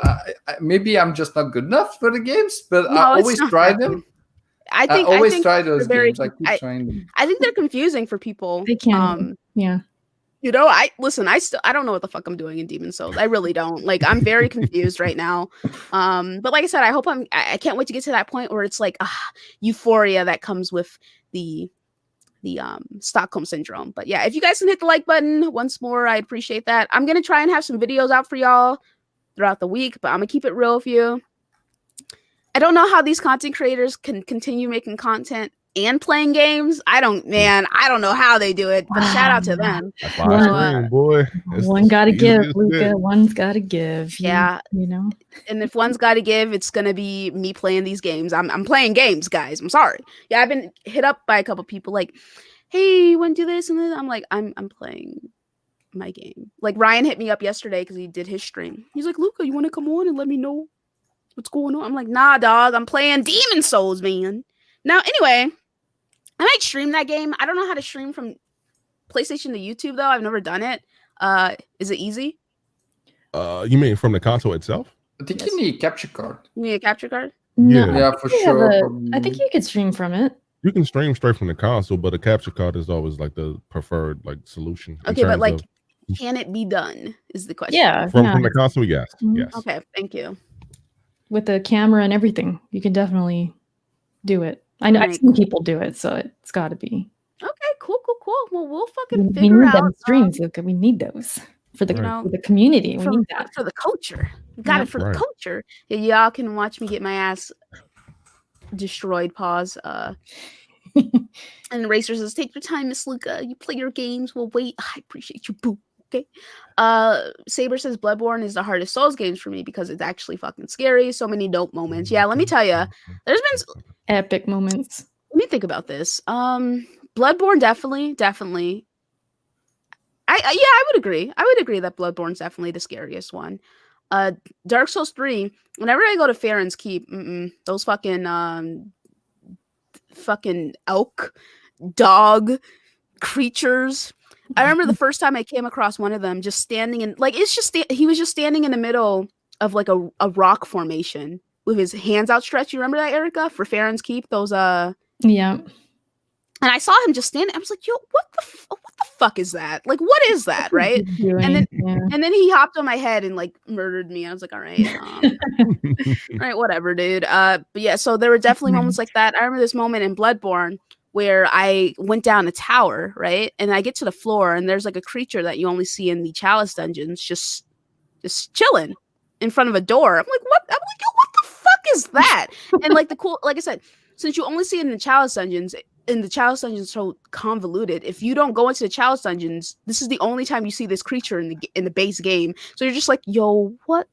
maybe I'm just not good enough for the games, but I always try them. I always try those games. I keep trying them. I think they're confusing for people. They can, yeah. You know, I don't know what the fuck I'm doing in Demon Souls. I really don't. Like, I'm very confused right now. But like I said, I can't wait to get to that point where it's like euphoria that comes with the Stockholm syndrome. But yeah, if you guys can hit the like button once more, I'd appreciate that. I'm gonna try and have some videos out for y'all throughout the week, but I'm gonna keep it real with you. I don't know how these content creators can continue making content and playing games. I don't know how they do it, but shout out to them. Boy. One gotta give, Luca. One's gotta give. Yeah. You know. And if one's gotta give, it's gonna be me playing these games. I'm playing games, guys. I'm sorry. Yeah, I've been hit up by a couple people like, hey, you wanna do this and this? I'm like, I'm playing my game. Like Ryan hit me up yesterday because he did his stream. He's like, Luca, you wanna come on and let me know what's going on? I'm like, nah, dog, I'm playing Demon Souls, man. Now, anyway, I might stream that game. I don't know how to stream from PlayStation to YouTube, though. I've never done it. Is it easy? You mean from the console itself? I think you need a capture card. You need a capture card? No, Yeah, for sure. I think you could stream from it. You can stream straight from the console, but a capture card is always like the preferred like solution. Okay, but like, can it be done? Is the question. Yeah, from the console, yes. Mhm. Yes. Okay, thank you. With the camera and everything, you can definitely do it. I know I've seen people do it, so it's got to be. Okay, cool. Well, we'll fucking We figure need out them streams. Luca. We need those for the for the community. We need that for the culture. We got it for the culture. Yeah, y'all can watch me get my ass destroyed. Pause. And Racer says, "Take your time, Miss Luca. You play your games. We'll wait. I appreciate you, boo." Okay. Saber says Bloodborne is the hardest Souls games for me because it's actually fucking scary. So many dope moments. Yeah, let me tell you, there's been epic moments. Let me think about this. Bloodborne definitely. I would agree. I would agree that Bloodborne's definitely the scariest one. Dark Souls 3. Whenever I go to Farron's Keep, those fucking elk, dog creatures. I remember the first time I came across one of them just standing in, like, he was just standing in the middle of like a rock formation with his hands outstretched. You remember that, Erica, for Farron's Keep? Those yeah. And I saw him just standing. I was like, yo, what the fuck is that? Like, what is that, right? And then he hopped on my head and like murdered me. I was like, all right, all right, whatever, dude. But yeah, so there were definitely moments like that. I remember this moment in Bloodborne where I went down a tower, right? And I get to the floor and there's like a creature that you only see in the Chalice dungeons just chilling in front of a door. I'm like, what? I'm like, yo, what the fuck is that? And like like I said, since you only see it in the Chalice dungeons, and the Chalice dungeons so convoluted, if you don't go into the Chalice dungeons, this is the only time you see this creature in the base game. So you're just like, yo, what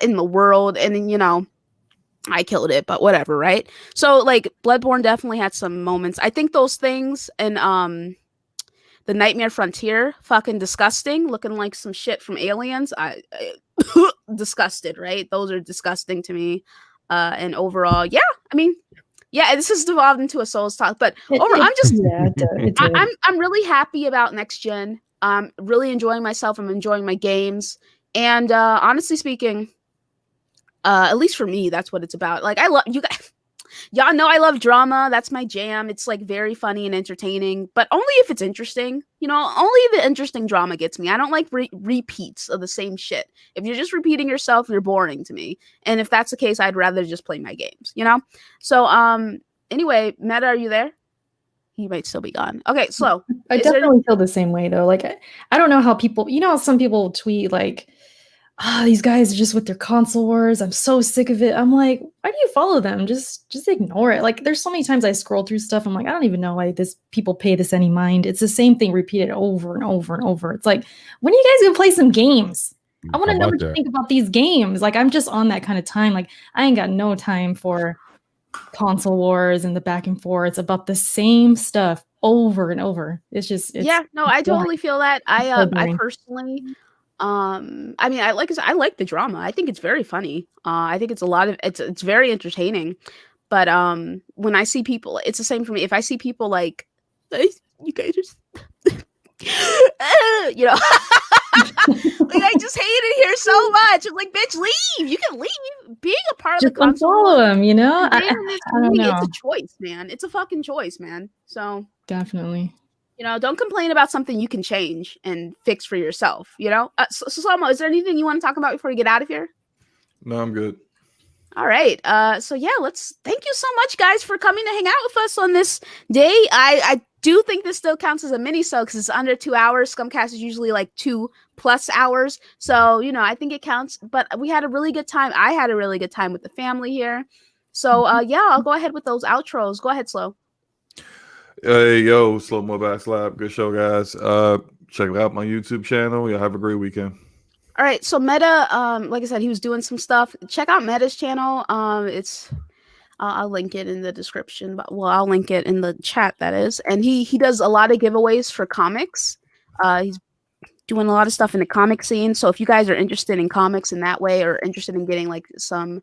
in the world? And then, you know, I killed it, but whatever, right? So like Bloodborne definitely had some moments. I think those things and the Nightmare Frontier, fucking disgusting, looking like some shit from Aliens. I disgusted, right? Those are disgusting to me. And overall, yeah, I mean, yeah, this has devolved into a Souls talk, but I'm just, I'm really happy about next gen. I'm really enjoying myself. I'm enjoying my games, and honestly speaking, at least for me, that's what it's about. Like, I love you guys. Y'all know I love drama. That's my jam. It's like very funny and entertaining, but only if it's interesting. You know, only the interesting drama gets me. I don't like repeats of the same shit. If you're just repeating yourself, you're boring to me. And if that's the case, I'd rather just play my games, you know? So, anyway, Meta, are you there? He might still be gone. Okay, so. I definitely feel the same way, though. Like, I don't know how people, you know, some people tweet like, these guys are just with their console wars. I'm so sick of it. I'm like, why do you follow them? Just ignore it. Like, there's so many times I scroll through stuff. I'm like, I don't even know why people pay this any mind. It's the same thing repeated over and over and over. It's like, when are you guys gonna play some games? I want to know what you think about these games. Like, I'm just on that kind of time. Like, I ain't got no time for console wars and the back and forth. It's about the same stuff over and over. It's I totally feel that. I personally. I mean, I like the drama. I think it's very funny. I think it's it's very entertaining. But when I see people, it's the same for me. If I see people like, hey, you guys are, you know, like, I just hate it here so much. I'm like, bitch, leave. You can leave. Being a part of the console, follow them. You know, I don't know. It's a choice, man. It's a fucking choice, man. So definitely. You know, don't complain about something you can change and fix for yourself. You know, so Slomo, is there anything you want to talk about before we get out of here? No, I'm good. All right. So yeah, thank you so much, guys, for coming to hang out with us on this day. I do think this still counts as a mini-sode because it's under 2 hours. Scumcast is usually like 2+ hours. So, you know, I think it counts. But we had a really good time. I had a really good time with the family here. So yeah, I'll go ahead with those outros. Go ahead, Slow. Hey, yo, Slow Mo Backslap. Good show, guys. Check out my YouTube channel. Y'all have a great weekend. All right, so Meta, like I said, he was doing some stuff. Check out Meta's channel. I'll link it in the description, but I'll link it in the chat. That is, and he does a lot of giveaways for comics. He's doing a lot of stuff in the comic scene. So if you guys are interested in comics in that way, or interested in getting like some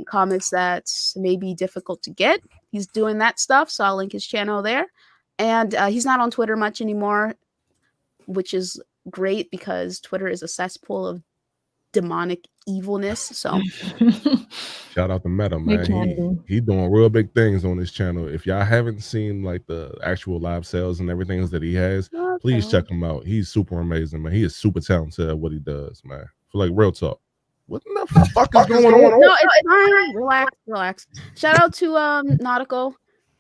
comics that's maybe difficult to get, he's doing that stuff. So I'll link his channel there. And he's not on Twitter much anymore, which is great because Twitter is a cesspool of demonic evilness. So shout out to Meta, man. He doing real big things on his channel. If y'all haven't seen like the actual live sales and everything that he has, please check him out. He's super amazing, man. He is super talented at what he does, man. For like real talk. What the fuck is going on? No, it's fine. Relax. Shout out to Nautical.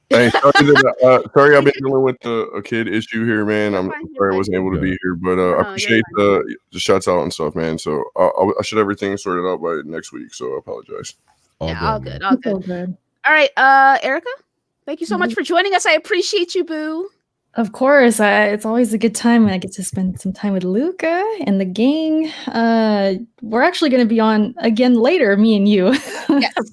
Hey, sorry, I've been dealing with a kid issue here, man. I'm sorry I wasn't able to be here, but I appreciate the shouts out and stuff, man. So I should have everything sorted out by next week. So I apologize. All good. All right, Erica, thank you so much for joining us. I appreciate you, boo. Of course, it's always a good time when I get to spend some time with Luca and the gang. We're actually going to be on again later, me and you,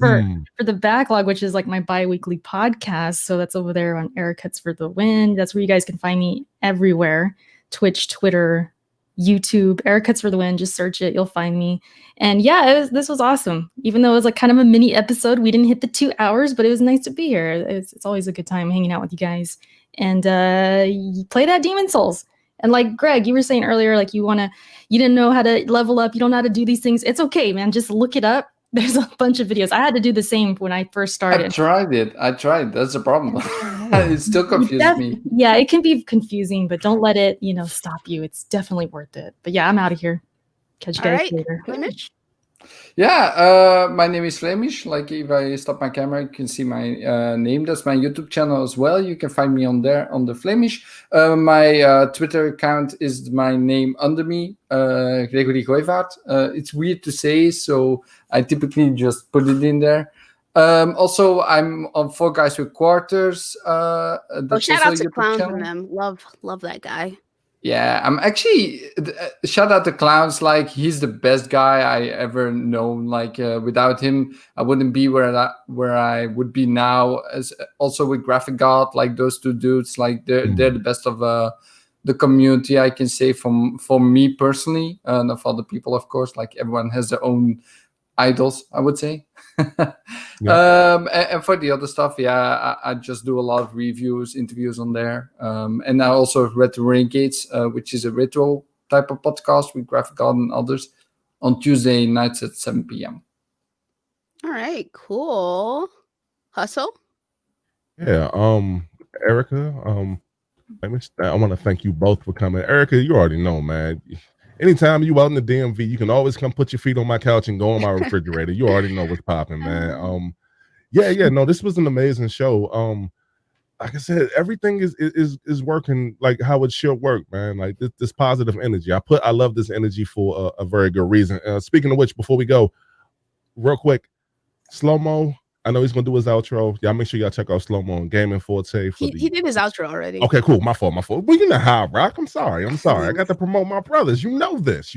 for the backlog, which is like my bi-weekly podcast. So that's over there on Eric Cuts for the Win. That's where you guys can find me everywhere: Twitch, Twitter, YouTube. Eric Cuts for the Win. Just search it, you'll find me. And yeah, this was awesome. Even though it was like kind of a mini episode, we didn't hit the 2 hours, but it was nice to be here. It's always a good time hanging out with you guys. And you play that Demon Souls. And like Greg, you were saying earlier, like you didn't know how to level up, you don't know how to do these things. It's okay, man. Just look it up. There's a bunch of videos. I had to do the same when I first started. I tried. That's the problem. It still confuses me. Yeah, it can be confusing, but don't let it, stop you. It's definitely worth it. But yeah, I'm out of here. Catch you guys later. Flemish? Yeah, my name is Flemish. Like if I stop my camera, you can see my name. That's my YouTube channel as well. You can find me on there on the Flemish. My Twitter account is my name under me, Gregory Gooivaert. It's weird to say, so I typically just put it in there. Also, I'm on 4 Guys with Quarters. Shout out to Clowns and them. Love that guy. Yeah, I'm actually shout out to Clowns. Like he's the best guy I ever known. Like without him, I wouldn't be where I would be now. As also with Graphic God, like those two dudes, like they're the best of the community. I can say for me personally, and of other people, of course. Like everyone has their own idols, I would say. And for the other stuff, I just do a lot of reviews, interviews on there. And I also read the Renegades, which is a retro type of podcast with Graphic God and others on Tuesday nights at 7 p.m. All right, cool. Hustle? Yeah, Erica, I want to thank you both for coming. Erica, you already know, man. Anytime you out in the DMV, you can always come put your feet on my couch and go on my refrigerator. You already know what's popping, man. No, this was an amazing show. Like I said, everything is working like how it should work, man. Like this positive energy. I love this energy for a very good reason. Speaking of which, before we go, real quick, Slow Mo. I know he's gonna do his outro. Y'all make sure y'all check out Slow Mo and Gaming Forte. He did his outro already. Okay, cool. My fault. Well, you know how I rock. I'm sorry. I got to promote my brothers. You know this.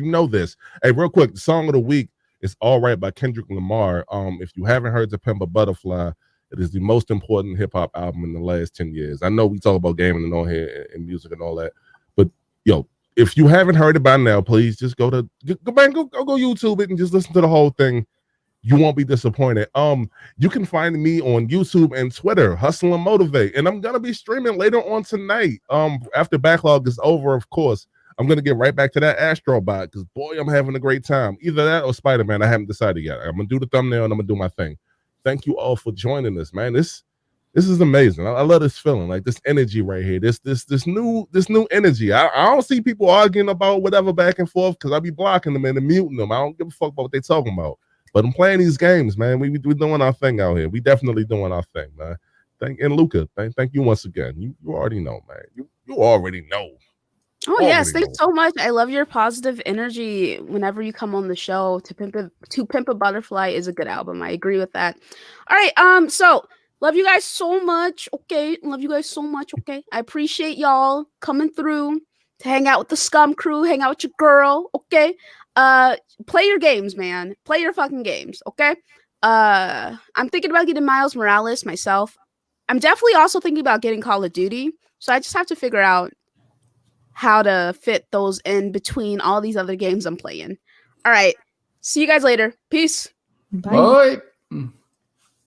Hey, real quick, the song of the week is "All Right" by Kendrick Lamar. If you haven't heard "To Pimp a Butterfly," it is the most important hip hop album in the last 10 years. I know we talk about gaming and all here and music and all that, but if you haven't heard it by now, please just go YouTube it and just listen to the whole thing. You won't be disappointed. You can find me on YouTube and Twitter, Hustle and Motivate, and I'm gonna be streaming later on tonight. After Backlog is over, of course, I'm gonna get right back to that Astrobot because boy, I'm having a great time. Either that or Spider-Man. I haven't decided yet. I'm gonna do the thumbnail and I'm gonna do my thing. Thank you all for joining us, man. This This is amazing. I love this feeling, like this energy right here. This new energy. I don't see people arguing about whatever back and forth because I be blocking them and muting them. I don't give a fuck about what they talking about. But I'm playing these games, man. We doing our thing out here. We definitely doing our thing, man. And Luca, thank you once again. You already know, man. You already know. Oh yes, thanks so much. I love your positive energy whenever you come on the show. To Pimp a Butterfly is a good album. I agree with that. All right, so love you guys so much. Okay, love you guys so much. Okay, I appreciate y'all coming through to hang out with the Scum crew, hang out with your girl. Okay, play your games, man. Play your fucking games. Okay. I'm thinking about getting Miles Morales myself. I'm definitely also thinking about getting Call of Duty. So I just have to figure out how to fit those in between all these other games I'm playing. All right. See you guys later. Peace. Bye. Bye.